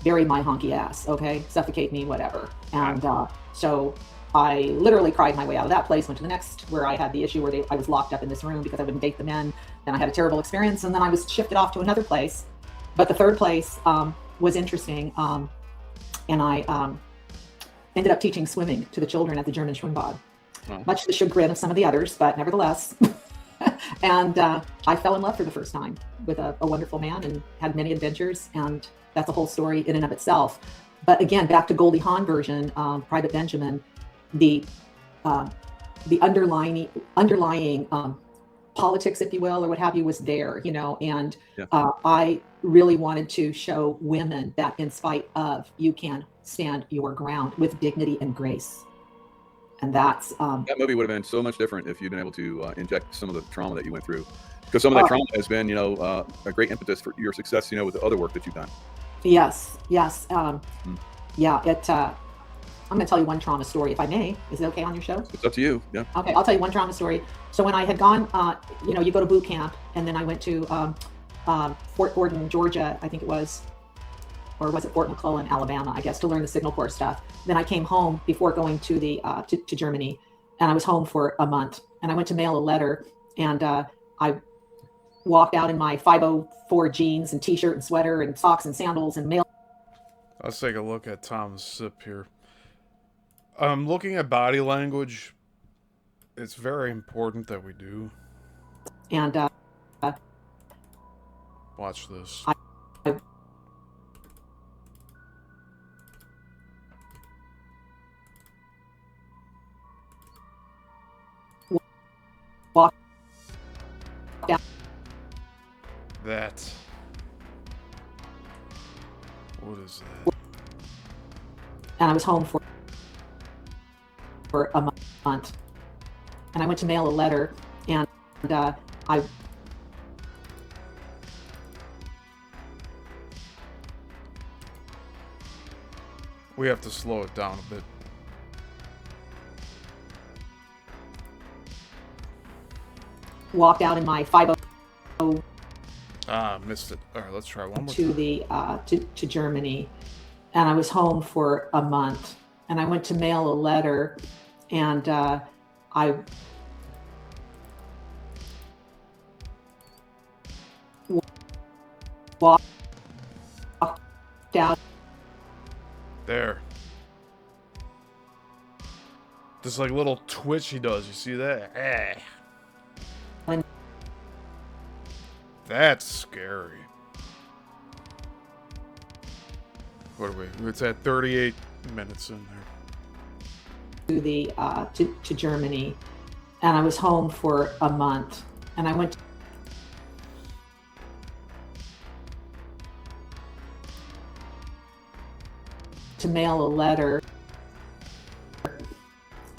S9: bury my honky ass, okay, suffocate me, whatever. And so I literally cried my way out of that place, went to the next, where I had the issue where I was locked up in this room because I wouldn't date the men. Then I had a terrible experience, and then I was shifted off to another place. But the third place was interesting, and I ended up teaching swimming to the children at the German Schwimmbad, much to the chagrin of some of the others, but nevertheless. And I fell in love for the first time with a wonderful man, and had many adventures, and that's a whole story in and of itself. But again, back to Goldie Hawn version, Private Benjamin, the underlying politics, if you will, or what have you, was there, and I really wanted to show women that in spite of, you can stand your ground with dignity and grace. And that's
S2: that movie would have been so much different if you'd been able to inject some of the trauma that you went through, because some of that trauma has been, a great impetus for your success, with the other work that you've done.
S9: Yes, yes. Yeah, I'm going to tell you one trauma story, if I may. Is it okay on your show?
S2: It's up to you. Yeah.
S9: Okay, I'll tell you one trauma story. So when I had gone, you go to boot camp, and then I went to Fort Gordon, Georgia, I think it was, or was it Fort McClellan, Alabama, I guess, to learn the Signal Corps stuff. Then I came home before going to the to Germany, and I was home for a month. And I went to mail a letter, and I walked out in my 504 jeans and t-shirt and sweater and socks and sandals and mailed.
S8: Let's take a look at Tom's sip here. Looking at body language, it's very important that we do.
S9: And
S8: watch this.
S9: Walk down.
S8: That. What is that?
S9: And I was home for a month. And I went to mail a letter, and I
S8: we have to slow it down a bit.
S9: walked out in my 500
S8: missed it. All right, let's try one more
S9: to
S8: time.
S9: the to Germany, and I was home for a month. And I went to mail a letter, and I walked out.
S8: There. This like little twitch he does. You see that?
S9: And
S8: that's scary. What are we? It's at 38 minutes in there.
S9: to the to Germany, and I was home for a month. And I went to mail a letter,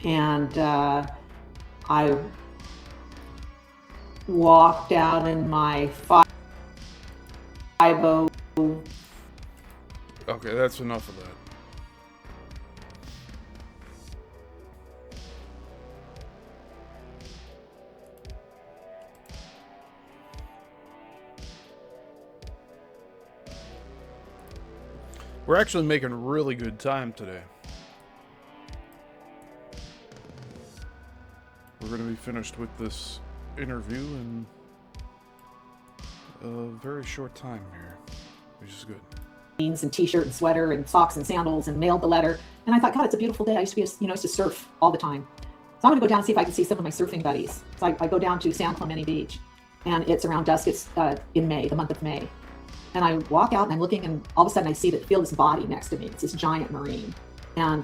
S9: and I walked out in my 500.
S8: Okay, that's enough of that. We're actually making really good time today. We're going to be finished with this interview in a very short time here, which is good.
S9: Jeans and t-shirt and sweater and socks and sandals, and mailed the letter. And I thought, God, it's a beautiful day. I used to be, I used to surf all the time. So I'm going to go down and see if I can see some of my surfing buddies. So I go down to San Clemente Beach, and it's around dusk. It's in May, the month of May. And I walk out, and I'm looking, and all of a sudden I feel this body next to me. It's this giant Marine. And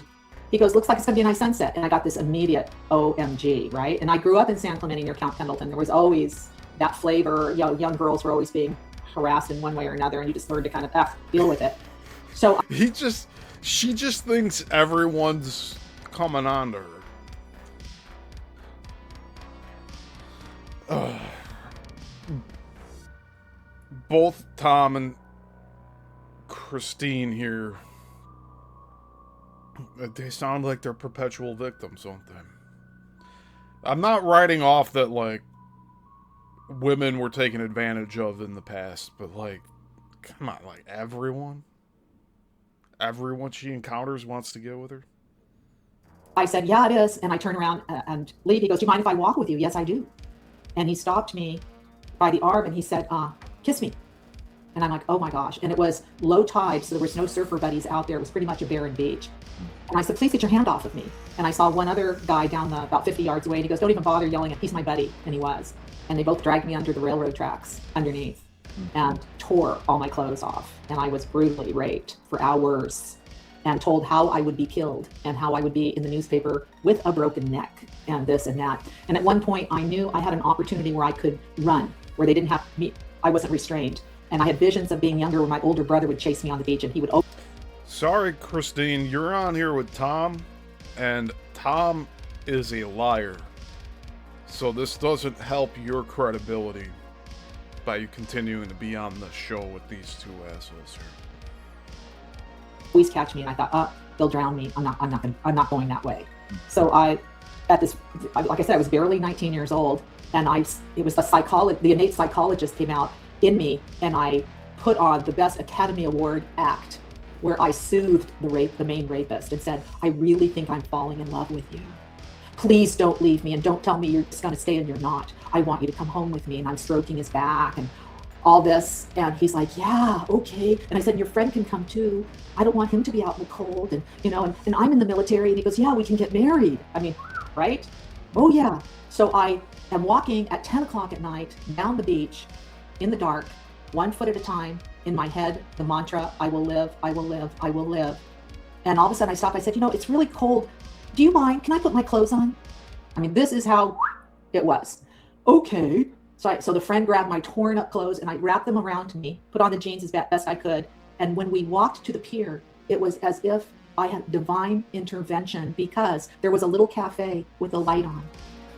S9: he goes, looks like it's going to be a nice sunset. And I got this immediate OMG, right? And I grew up in San Clemente near Count Pendleton. There was always that flavor. Young girls were always being harassed in one way or another, and you just learned to kind of deal with it. So
S8: she just thinks everyone's coming on to her. Both Tom and Christine here, they sound like they're perpetual victims, don't they? I'm not writing off that, like, women were taken advantage of in the past, but, like, come on, like, everyone she encounters wants to get with her?
S9: I said, yeah, it is. And I turn around and leave. He goes, do you mind if I walk with you? Yes, I do. And he stopped me by the arm, and he said, kiss me. And I'm like, oh my gosh. And it was low tide, so there was no surfer buddies out there. It was pretty much a barren beach. And I said, please get your hand off of me. And I saw one other guy down about 50 yards away, and he goes, don't even bother yelling, he's my buddy. And he was. And they both dragged me under the railroad tracks underneath and tore all my clothes off. And I was brutally raped for hours and told how I would be killed and how I would be in the newspaper with a broken neck and this and that. And at one point I knew I had an opportunity where I could run, where they didn't have me. I wasn't restrained. And I had visions of being younger where my older brother would chase me on the beach, and he would
S8: Sorry, Christine, you're on here with Tom, and Tom is a liar. So this doesn't help your credibility by you continuing to be on the show with these two assholes here.
S9: always catch me. And I thought, they'll drown me. I'm not going that way. So like I said, I was barely 19 years old, and it was the innate psychologist came out in me, and I put on the best Academy Award act where I soothed the main rapist and said, I really think I'm falling in love with you. Please don't leave me, and don't tell me you're just going to stay and you're not. I want you to come home with me. And I'm stroking his back and all this. And he's like, yeah, okay. And I said, your friend can come too. I don't want him to be out in the cold. And, and I'm in the military. And he goes, yeah, we can get married. I mean, right? Oh yeah. So I am walking at 10 o'clock at night down the beach in the dark, 1 foot at a time. In my head, the mantra, I will live, I will live, I will live. And all of a sudden I stopped. I said, it's really cold. Do you mind? Can I put my clothes on? I mean, this is how it was. Okay. So the friend grabbed my torn up clothes and I wrapped them around me, put on the jeans as best I could. And when we walked to the pier, it was as if I had divine intervention, because there was a little cafe with a light on.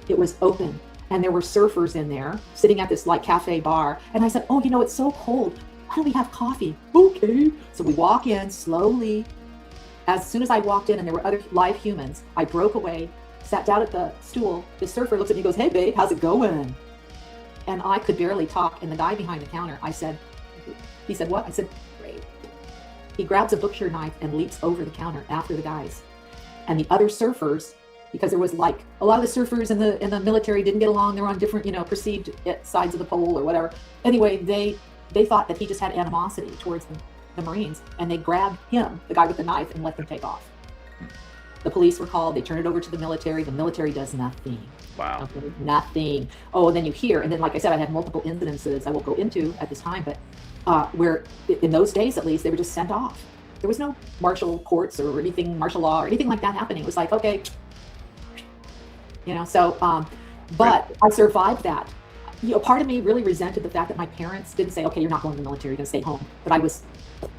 S9: It was open and there were surfers in there sitting at this cafe bar. And I said, it's so cold. Why don't we have coffee? Okay. So we walk in slowly. As soon as I walked in and there were other live humans, I broke away, sat down at the stool. The surfer looks at me and goes, hey babe, how's it going? And I could barely talk. And the guy behind the counter, he said, what? I said, great. He grabs a butcher knife and leaps over the counter after the guys. And the other surfers, because there was a lot of the surfers in the military didn't get along. They were on different, perceived sides of the pole or whatever. Anyway, they thought that he just had animosity towards the Marines, and they grabbed him, the guy with the knife, and let them take off. The police were called. They turned it over to the military. The military does nothing.
S2: Wow.
S9: Nothing. Oh, and then you hear, and then like I said, I had multiple incidences I won't go into at this time, but where in those days at least, they were just sent off. There was no martial courts or anything, martial law or anything like that happening. It was like, okay, but I survived that. Part of me really resented the fact that my parents didn't say, okay, you're not going to the military, you're going to stay home. But I was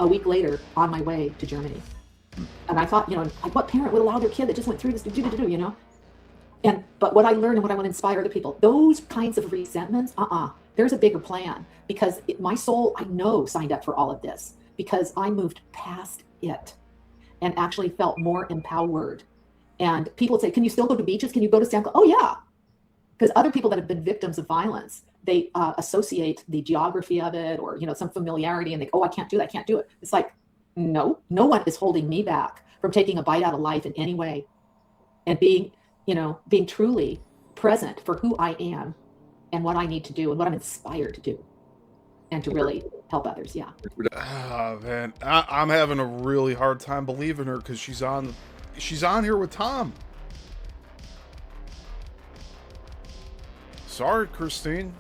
S9: a week later on my way to Germany. And I thought, what parent would allow their kid that just went through this, but what I learned and what I want to inspire other people, those kinds of resentments, there's a bigger plan, because my soul, I know, signed up for all of this, because I moved past it and actually felt more empowered. And people would say, can you still go to beaches? Can you go to San? Oh yeah. Because other people that have been victims of violence, they associate the geography of it or, some familiarity, and they go, I can't do that, I can't do it. It's like, no one is holding me back from taking a bite out of life in any way and being truly present for who I am and what I need to do and what I'm inspired to do and to really help others. Yeah.
S8: Oh, man, I'm having a really hard time believing her, because she's on here with Tom. Sorry, Christine.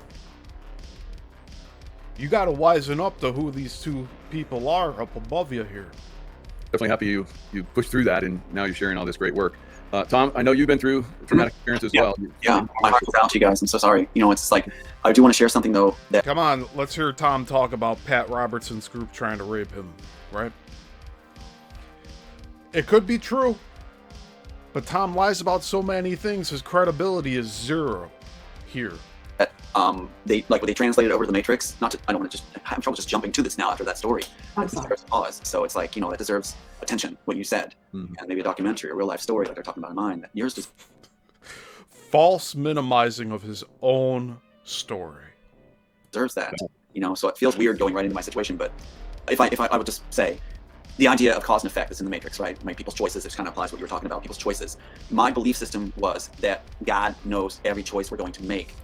S8: You got to wisen up to who these two people are up above you here.
S2: Definitely happy you pushed through that, and now you're sharing all this great work. Tom, I know you've been through traumatic experience as well.
S10: Yeah, my heart goes out to you guys. I'm so sorry. It's like, I do want to share something though.
S8: Come on, let's hear Tom talk about Pat Robertson's group trying to rape him, right? It could be true, but Tom lies about so many things, his credibility is zero here.
S10: They translated over the Matrix. I don't want to I'm trouble just jumping to this now after that story.
S9: I'm sorry.
S10: Pause. So it's like, that deserves attention, what you said. And maybe a documentary, a real life story like they're talking about in mine. Yours just
S8: false minimizing of his own story
S10: deserves that. So it feels weird going right into my situation, but if I would just say, the idea of cause and effect is in the Matrix, right? People's choices, this kind of applies to what you were talking about, people's choices. My belief system was that God knows every choice we're going to make.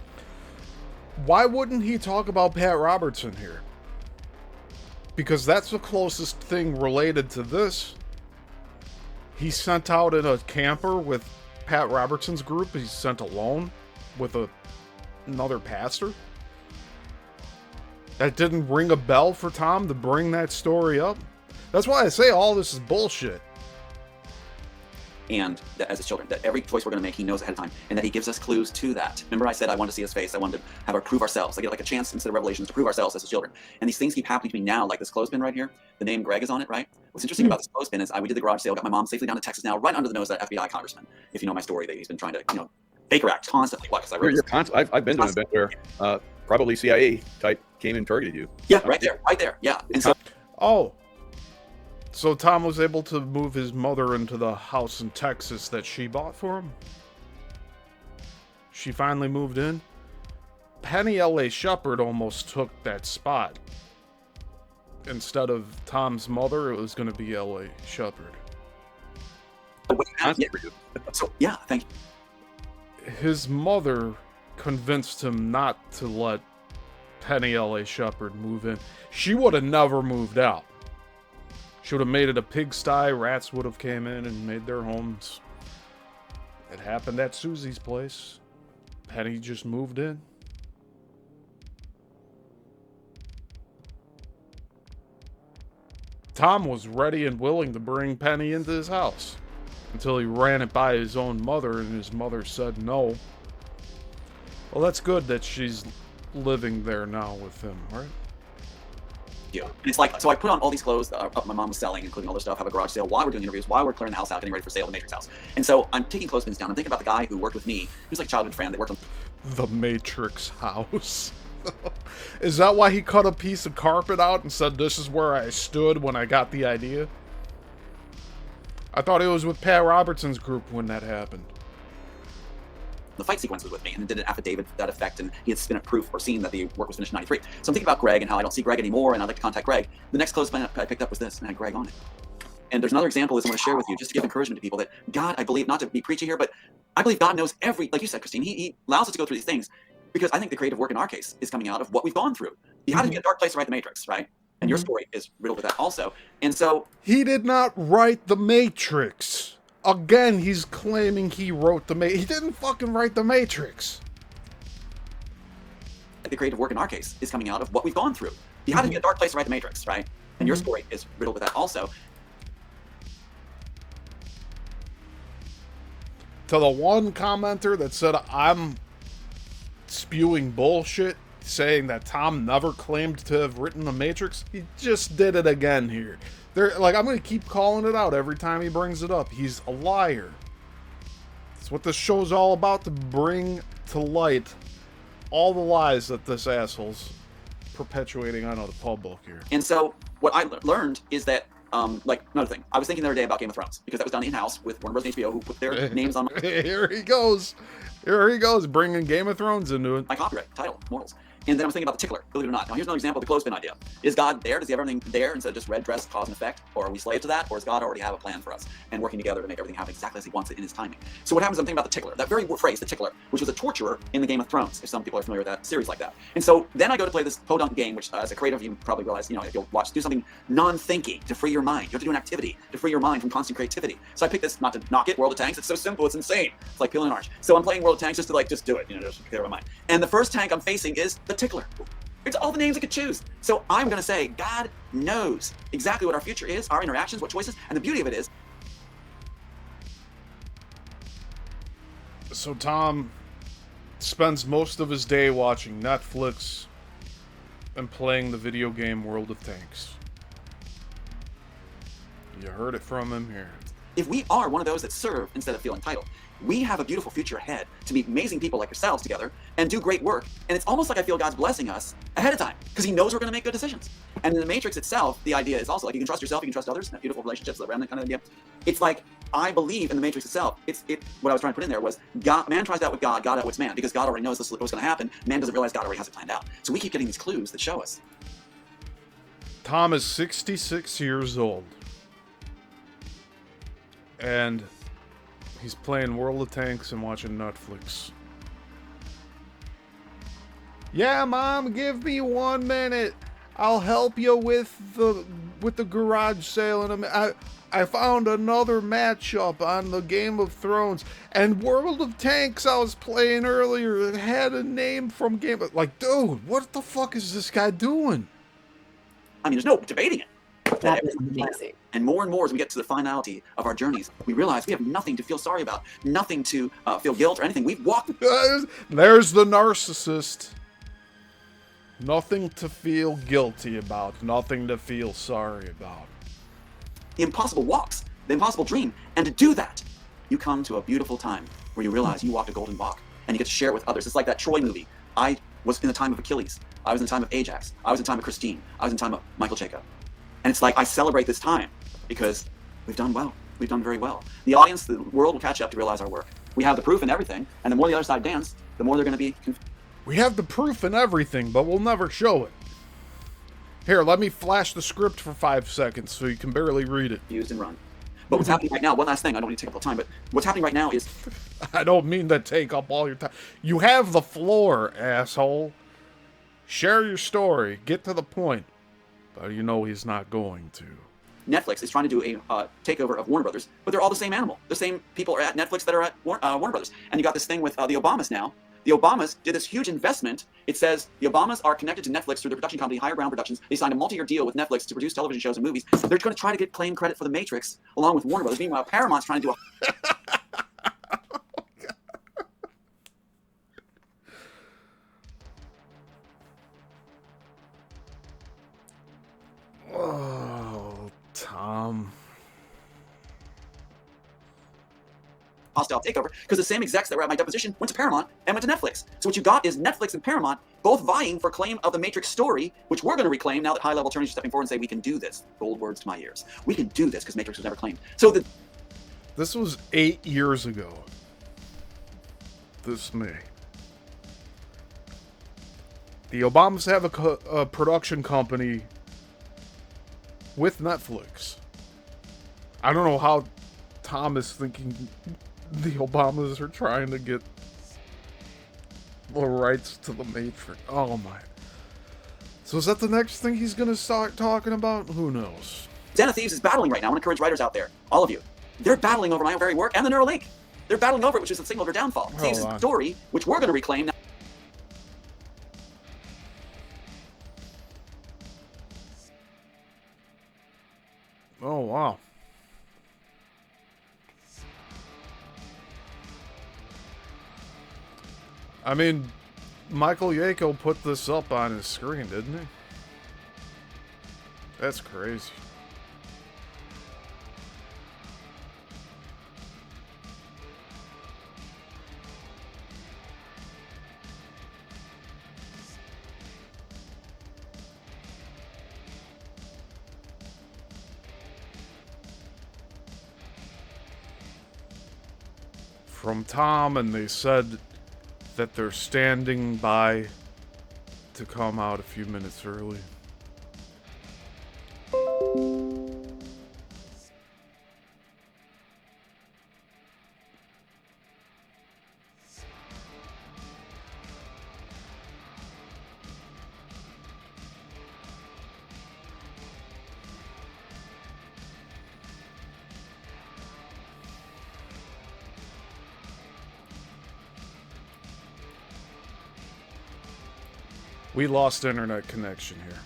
S8: Why wouldn't he talk about Pat Robertson here? Because that's the closest thing related to this. He's sent out in a camper with Pat Robertson's group. He's sent alone with another pastor. That didn't ring a bell for Tom to bring that story up. That's why I say all this is bullshit.
S10: And that as his children, that every choice we're going to make, he knows ahead of time, and that he gives us clues to that. Remember, I said I wanted to see his face. I wanted to have her prove ourselves. I get like a chance instead of revelations to prove ourselves as his children. And these things keep happening to me now, like this clothespin right here. The name Greg is on it, right? What's interesting about this clothespin is we did the garage sale, got my mom safely down to Texas now, right under the nose of that FBI congressman. If you know my story, that he's been trying to, Baker Act constantly. Why? Because I wrote
S2: I've been to an event where probably CIA type came and targeted you.
S10: Yeah, right there. Yeah. And so,
S8: So Tom was able to move his mother into the house in Texas that she bought for him. She finally moved in. Penny L.A. Shepherd almost took that spot. Instead of Tom's mother, it was going to be L.A. Shepherd.
S10: Yeah. So, yeah, thank you.
S8: His mother convinced him not to let Penny L.A. Shepherd move in. She would have never moved out. She would have made it a pigsty. Rats would have came in and made their homes. It happened at Susie's place. Penny just moved in. Tom was ready and willing to bring Penny into his house until he ran it by his own mother, and his mother said no. Well, that's good that she's living there now with him, right?
S10: Yeah. And it's like, so I put on all these clothes that my mom was selling, including all this stuff, have a garage sale while we're doing interviews, while we're clearing the house out, getting ready for sale, the Matrix house. And so I'm taking clothespins down. I'm thinking about the guy who worked with me, who's like a childhood friend that worked on
S8: the Matrix house. Is that why he cut a piece of carpet out and said, this is where I stood when I got the idea? I thought it was with Pat Robertson's group when that happened.
S10: the fight sequences with me and did an affidavit to that effect, and he had spin it proof or seen that the work was finished in 93. So I'm thinking about Greg and how I don't see Greg anymore, and I'd like to contact Greg. The next clothespin I picked up was this, and had Greg on it. And there's another example is I want to share with you, just to give encouragement to people that God, I believe, not to be preachy here, but I believe God knows like you said, Christine, he allows us to go through these things because I think the creative work in our case is coming out of what we've gone through. You had to be in a dark place to write The Matrix, right? And your story is riddled with that also. And so
S8: he did not write The Matrix. Again, he's claiming he wrote The Matrix. He didn't fucking write The Matrix.
S10: The creative work in our case is coming out of what we've gone through. You had to be in a dark place to write The Matrix, right? And your story is riddled with that also.
S8: To the one commenter that said I'm spewing bullshit, saying that Tom never claimed to have written The Matrix, he just did it again here. Like, I'm going to keep calling it out every time he brings it up. He's a liar. That's what this show's all about, to bring to light all the lies that this asshole's perpetuating onto the public here.
S10: And so what I learned is that, like, another thing, I was thinking the other day about Game of Thrones, because that was done in-house with Warner Bros. and HBO, who put their names on
S8: Here he goes. Here he goes, bringing Game of Thrones into it.
S10: my copyright title, Mortals. And then I was thinking about the tickler, believe it or not. Now here's another example of the clothespin idea. Is God there? Does he have everything there instead of just red dress, cause and effect? Or are we slaves to that? Or does God already have a plan for us and working together to make everything happen exactly as he wants it in his timing? So what happens, I'm thinking about the tickler, that very phrase, the tickler, which was a torturer in the Game of Thrones, if some people are familiar with that series like that. And so then I go to play this podunk game, which as a creative, you probably realize, you know, if you'll watch, do something non-thinking to free your mind. You have to do an activity to free your mind from constant creativity. So I picked this, not to knock it, World of Tanks. It's so simple, it's insane. It's like peeling an orange. So I'm playing World of Tanks just to just do it, just clear my mind. And the first tank I'm facing is the tickler. It's all the names I could choose. So I'm going to say God knows exactly what our future is, our interactions, what choices, and the beauty of it is.
S8: So Tom spends most of his day watching Netflix and playing the video game World of Tanks. You heard it from him here.
S10: If we are one of those that serve instead of feel entitled, we have a beautiful future ahead to meet amazing people like yourselves together and do great work. And it's almost like I feel God's blessing us ahead of time because he knows we're going to make good decisions. And in the Matrix itself, the idea is also like you can trust yourself, you can trust others, and have beautiful relationships around that kind of idea. It's like I believe in the Matrix itself. What I was trying to put in there was man tries that with God outwits man, because God already knows this is what's going to happen. Man doesn't realize God already has it planned out. So we keep getting these clues that show us.
S8: Tom is 66 years old. And he's playing World of Tanks and watching Netflix. Yeah, Mom, give me 1 minute. I'll help you with the garage sale. And I found another matchup on the Game of Thrones. And World of Tanks I was playing earlier, it had a name from Game of... Like, dude, what the fuck is this guy doing?
S10: I mean, there's no debating it.
S9: That is amazing.
S10: And more as we get to the finality of our journeys, we realize we have nothing to feel sorry about, nothing to feel guilt or anything. We've walked.
S8: There's the narcissist. Nothing to feel guilty about, nothing to feel sorry about.
S10: The impossible walks, the impossible dream. And to do that, you come to a beautiful time where you realize you walked a golden walk and you get to share it with others. It's like that Troy movie. I was in the time of Achilles. I was in the time of Ajax. I was in the time of Christine. I was in the time of Michael Jacob. And it's like I celebrate this time because we've done well. We've done very well. The audience, the world will catch up to realize our work. We have the proof and everything, and the more the other side dance, the more they're going to be confused.
S8: We have the proof and everything, but we'll never show it. Here, let me flash the script for 5 seconds so you can barely read it.
S10: And run. But what's happening right now, one last thing, I don't need to take up all the time, but what's happening right now is...
S8: I don't mean to take up all your time. You have the floor, asshole. Share your story. Get to the point. But you know he's not going to.
S10: Netflix is trying to do a takeover of Warner Brothers, but they're all the same animal. The same people are at Netflix that are at Warner Brothers. And you got this thing with the Obamas now. The Obamas did this huge investment. It says the Obamas are connected to Netflix through their production company, Higher Ground Productions. They signed a multi-year deal with Netflix to produce television shows and movies. They're going to try to claim credit for The Matrix along with Warner Brothers. Meanwhile, Paramount's trying to do
S8: Oh, Tom.
S10: hostile takeover because the same execs that were at my deposition went to Paramount and went to Netflix. So what you got is Netflix and Paramount both vying for claim of the Matrix story, which we're going to reclaim now that high-level attorneys are stepping forward and say, we can do this. Gold words to my ears. We can do this because Matrix was never claimed. So
S8: this was 8 years ago. This May. The Obamas have a production company with Netflix. I don't know how Tom is thinking the Obamas are trying to get the rights to the Matrix. Oh my. So is that the next thing he's going to start talking about? Who knows?
S10: Den of Thieves is battling right now. I want to encourage writers out there, all of you. They're battling over my very work and the Neuralink. They're battling over it, which is the signal of their downfall. Thieves' story, which we're going to reclaim now.
S8: Oh, wow. I mean, Michael Yako put this up on his screen, didn't he? That's crazy. From Tom, and they said that they're standing by to come out a few minutes early. We lost internet connection here.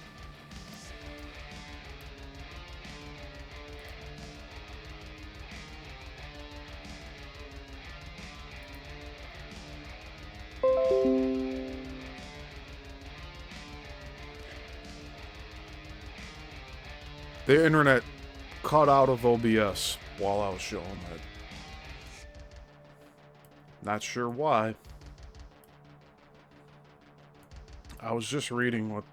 S8: The internet cut out of OBS while I was showing that. Not sure why. I was just reading what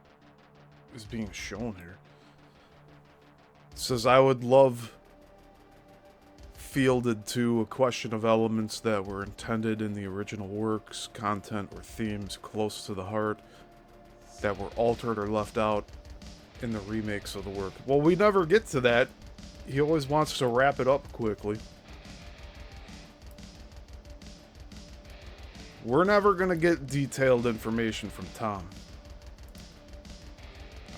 S8: is being shown here. It says, I would love fielded to a question of elements that were intended in the original works, content or themes close to the heart, that were altered or left out in the remakes of the work. Well, we never get to that. He always wants to wrap it up quickly. We're never going to get detailed information from Tom.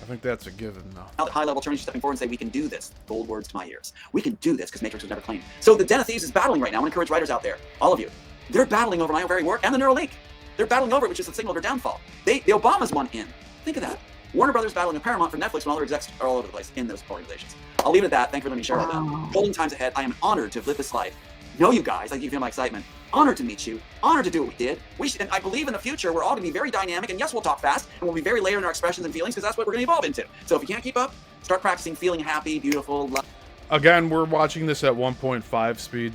S8: I think that's a given now.
S10: Now that high-level attorneys are stepping forward and say, we can do this. Gold words to my ears. We can do this because Matrix was never claimed. So the Den of Thieves is battling right now. I want to encourage writers out there, all of you. They're battling over my very work and the Neuralink. They're battling over it, which is the signal of their downfall. The Obamas won in. Think of that. Warner Brothers battling with Paramount for Netflix when all their execs are all over the place in those organizations. I'll leave it at that. Thank you for letting me share all that. Golden times ahead. I am honored to have lived this life. Know you guys. I you feel my excitement. Honored to meet you. Honored to do what we did. And I believe in the future we're all going to be very dynamic. And yes, we'll talk fast. And we'll be very layered in our expressions and feelings because that's what we're going to evolve into. So if you can't keep up, start practicing feeling happy, beautiful,
S8: Again, we're watching this at 1.5 speed.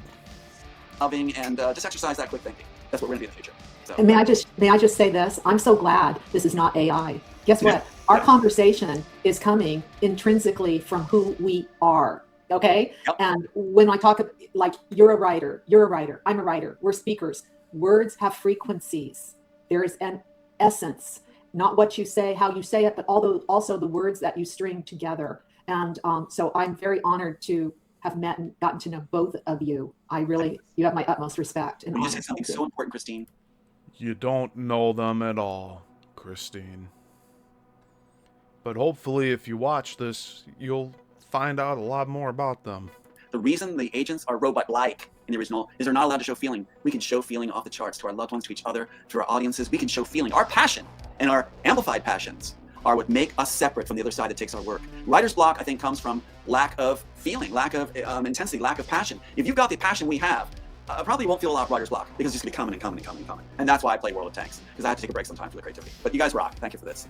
S10: Loving, and just exercise that quick thinking. That's what we're going to be in the future. So.
S9: And may I just say this? I'm so glad this is not AI. Guess what? Our conversation is coming intrinsically from who we are Okay.
S10: Yep.
S9: And when I talk, like, you're a writer, I'm a writer, we're speakers. Words have frequencies. There is an essence, not what you say, how you say it, but also the words that you string together. And so I'm very honored to have met and gotten to know both of you. You have my utmost respect and
S10: You
S9: honor.
S10: just said something so important, Christine.
S8: You don't know them at all, Christine. But hopefully, if you watch this, you'll find out a lot more about them.
S10: The reason the agents are robot-like in the original is they're not allowed to show feeling. We can show feeling off the charts to our loved ones, to each other, to our audiences. We can show feeling. Our passion and our amplified passions are what make us separate from the other side that takes our work. Writer's block, I think, comes from lack of feeling, lack of intensity, lack of passion. If you've got the passion we have, probably won't feel a lot of writer's block because it's just gonna be coming. And that's why I play World of Tanks, because I have to take a break sometimes for the creativity. But you guys rock. Thank you for this.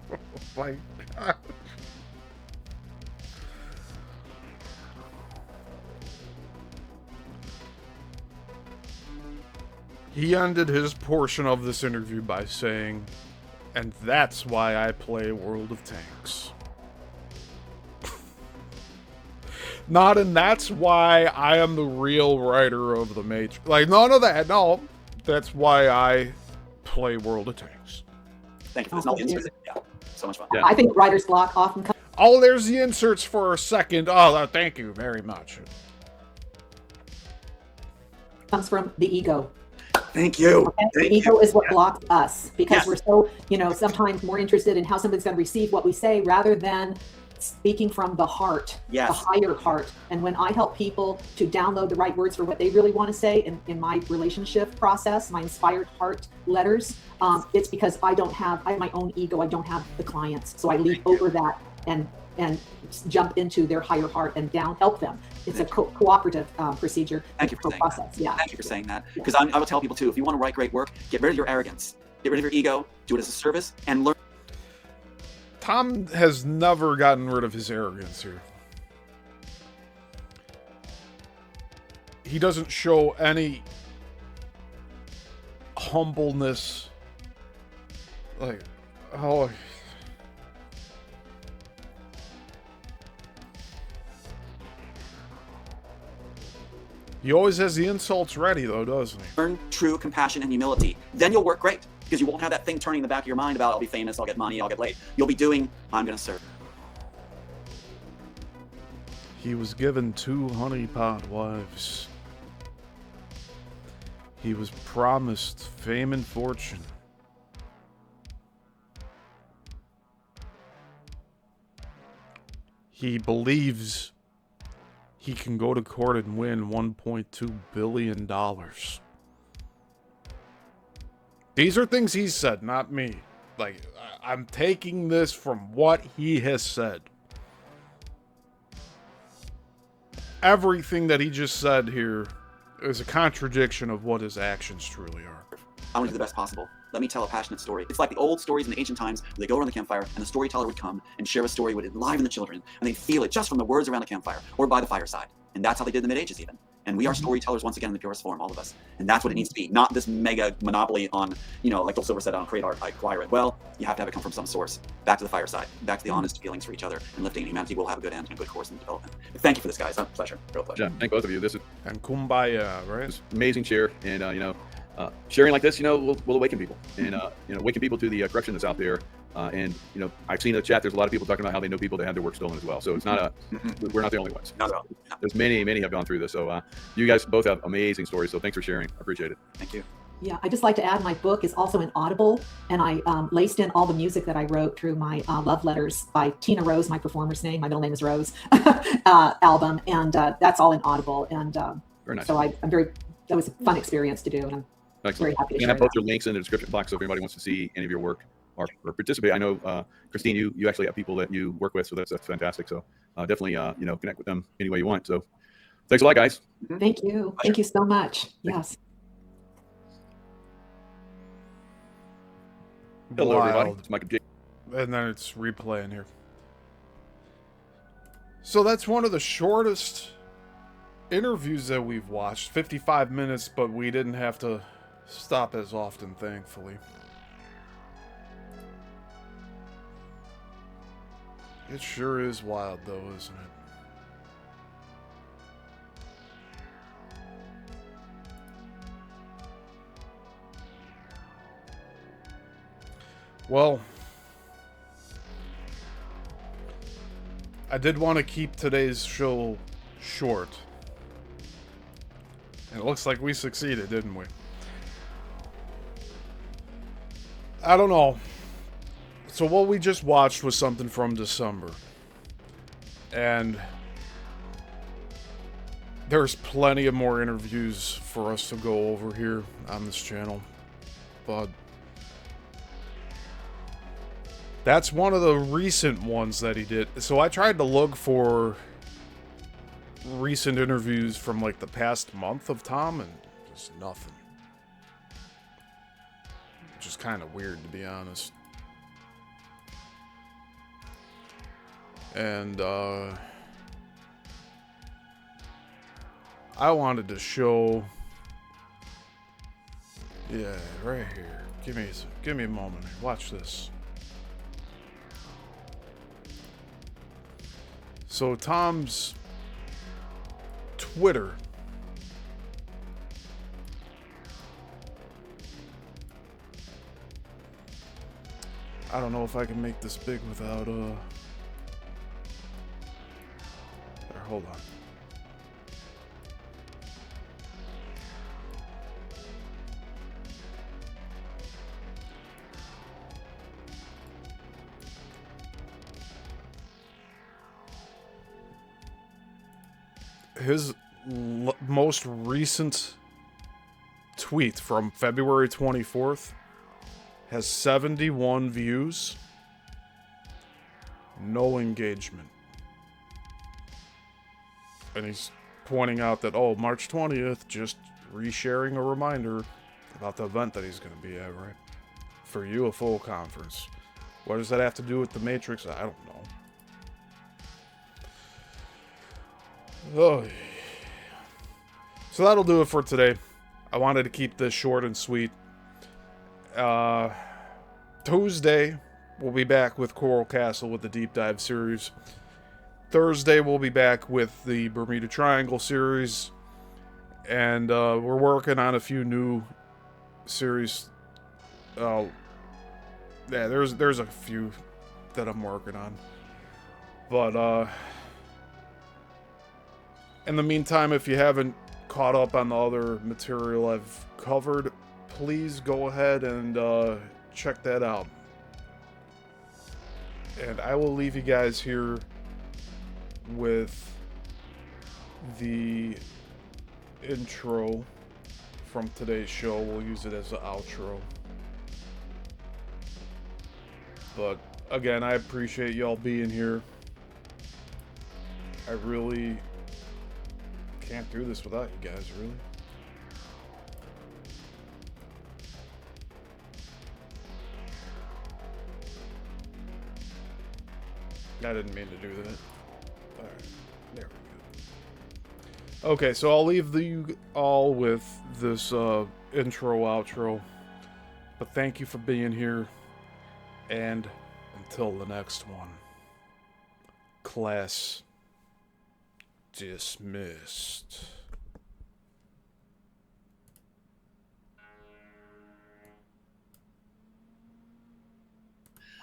S8: Oh my God. He ended his portion of this interview by saying, "And that's why I play World of Tanks." Not, and that's why I am the real writer of the Matrix. Like, none of that. No, that's why I play World of Tanks.
S10: Thank you for this. No, yeah, so much fun.
S2: Yeah.
S9: I think writer's block often
S8: Oh, there's the inserts for a second. Oh, thank you very much.
S9: comes from the ego.
S10: Thank you.
S9: Okay?
S10: Thank
S9: The ego
S10: you.
S9: is what blocks us because
S10: Yes.
S9: we're so, sometimes more interested in how somebody's going to receive what we say rather than speaking from the heart,
S10: Yes.
S9: the higher heart. And when I help people to download the right words for what they really want to say in my relationship process, my inspired heart letters, it's because I have my own ego. I don't have the clients. So I leap over that and jump into their higher heart and help them. It's a cooperative procedure.
S10: Thank you for saying
S9: process.
S10: that.
S9: Yeah.
S10: Thank you for saying that. Because I would tell people too, if you want to write great work, get rid of your arrogance, get rid of your ego, do it as a service, and learn.
S8: Tom has never gotten rid of his arrogance here. He doesn't show any humbleness. Like, oh. He always has the insults ready, though, doesn't he?
S10: Learn true compassion and humility. Then you'll work great because you won't have that thing turning in the back of your mind about I'll be famous, I'll get money, I'll get laid. You'll be doing, I'm going to serve.
S8: He was given 2 honeypot wives. He was promised fame and fortune. He believes he can go to court and win $1.2 billion. These are things he said, not me. Like, I'm taking this from what he has said. Everything that he just said here is a contradiction of what his actions truly are.
S10: I want to do the best possible. Let me tell a passionate story. It's like the old stories in the ancient times where they go around the campfire and the storyteller would come and share a story, would enliven the children, and they'd feel it just from the words around the campfire or by the fireside. And that's how they did in the mid-ages even. And we are storytellers once again in the purest form, all of us. And that's what it needs to be. Not this mega monopoly on, like Bill Silver said, on create art, I acquire it. Well, you have to have it come from some source. Back to the fireside, back to the honest feelings for each other, and lifting humanity will have a good end and a good course in development. But thank you for this, guys. A pleasure. Real pleasure.
S2: Yeah, thank both of you. This is
S8: And kumbaya, right?
S2: amazing share, and sharing like this, will awaken people, and awaken people to the corruption that's out there. And I've seen in the chat. There's a lot of people talking about how they know people that had their work stolen as well. So it's not we're not the only ones.
S10: Not at all. No.
S2: There's many have gone through this. So you guys both have amazing stories. So thanks for sharing. I appreciate it.
S10: Thank you.
S9: Yeah, I just like to add my book is also in Audible, and I laced in all the music that I wrote through my Love Letters by Tina Rose, my performer's name. My middle name is Rose, album, and that's all in Audible. And
S2: Very nice.
S9: so that was a fun experience to do, and I'm
S2: Excellent.
S9: very happy to
S2: You can
S9: share
S2: have both
S9: that.
S2: your links in the description box. So if anybody wants to see any of your work or participate, I know Christine, you actually have people that you work with, so that's fantastic. So definitely connect with them any way you want. So thanks a lot, guys.
S9: Thank you. Thank you so much. Yes.
S2: Hello, everybody.
S8: Wild.
S2: It's Michael J.
S8: And then it's replaying here. So that's one of the shortest interviews that we've watched. 55 minutes, but we didn't have to stop as often, thankfully. It sure is wild, though, isn't it? Well, I did want to keep today's show short. And it looks like we succeeded, didn't we? I don't know. So what we just watched was something from December. And there's plenty of more interviews for us to go over here on this channel. But that's one of the recent ones that he did. So I tried to look for recent interviews from like the past month of Tom, and just nothing. Which is kind of weird, to be honest. And I wanted to show, yeah, right here. Give me a moment. Watch this. So Tom's Twitter. I don't know if I can make this big without there, hold on. His most recent tweet from February 24th has 71 views, no engagement. And he's pointing out that, oh, March 20th, just resharing a reminder about the event that he's going to be at, right? For you, a full conference. What does that have to do with the Matrix? I don't know. Oh. So that'll do it for today. I wanted to keep this short and sweet. Tuesday, we'll be back with Coral Castle with the Deep Dive series. Thursday, we'll be back with the Bermuda Triangle series. And we're working on a few new series. Yeah, there's a few that I'm working on. But, in the meantime, if you haven't caught up on the other material I've covered, please go ahead and check that out. And I will leave you guys here with the intro from today's show. We'll use it as the outro. But again, I appreciate y'all being here. I really can't do this without you guys, really. I didn't mean to do that. Alright, there we go. Okay, so I'll leave you all with this intro, outro. But thank you for being here. And until the next one, class dismissed.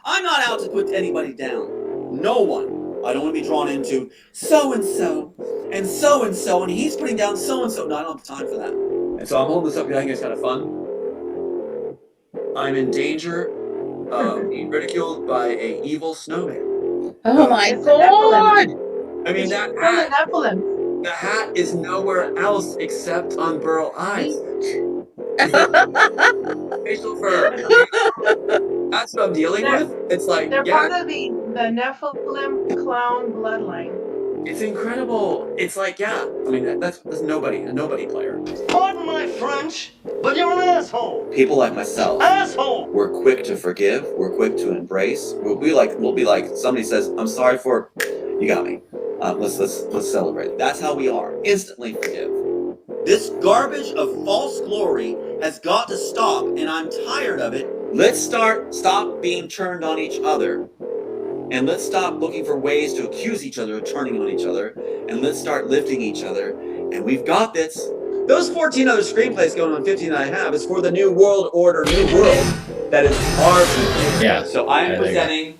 S1: I'm not out to put anybody down. No one. I don't want to be drawn into so-and-so and so-and-so, and he's putting down so-and-so. No, I don't have time for that. And so I'm holding this up because I think it's kind of fun. I'm in danger of being ridiculed by an evil snowman.
S11: Oh my god!
S1: I mean, that hat, the hat is nowhere else except on Burl Ives. Facial fur. That's what I'm dealing with. It's like,
S3: they're
S1: yeah.
S3: part of the Nephilim clown bloodline.
S1: It's incredible. It's like, yeah. I mean, that's a nobody player.
S4: Pardon my French, but you're an asshole.
S1: People like myself.
S4: Asshole.
S1: We're quick to forgive. We're quick to embrace. We'll be like somebody says, "I'm sorry for," you got me. Let's celebrate. That's how we are. Instantly forgive. This garbage of false glory has got to stop, and I'm tired of it. Let's stop being turned on each other. And let's stop looking for ways to accuse each other of turning on each other. And let's start lifting each other. And we've got this. Those 14 other screenplays going on 15 I have is for the New World Order, New World. That is hard to do.
S12: Yeah.
S1: So I am presenting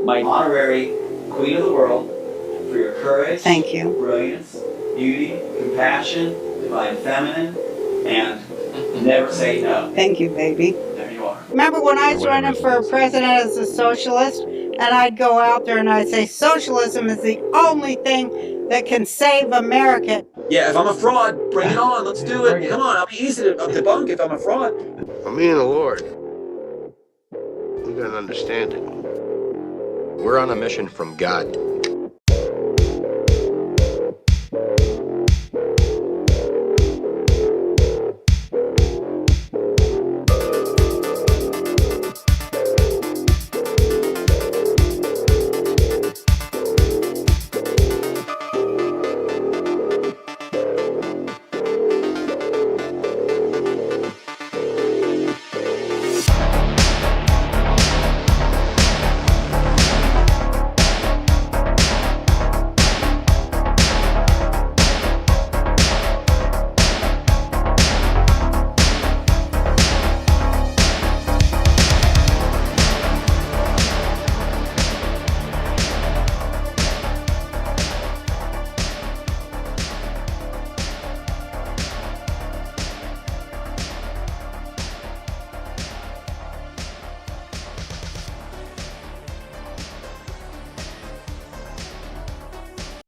S1: my honorary Queen of the World for your courage,
S5: Thank you.
S1: brilliance, beauty, compassion, divine feminine, and never say no.
S5: Thank you, baby.
S1: There you are.
S5: Remember when I was running for president as a socialist, and I'd go out there and I'd say socialism is the only thing that can save America.
S1: Yeah, if I'm a fraud, bring it on. Let's do it. Come on, I'll be easy to debunk if I'm a fraud.
S6: For me and the Lord, we got an understanding.
S7: We're on a mission from God.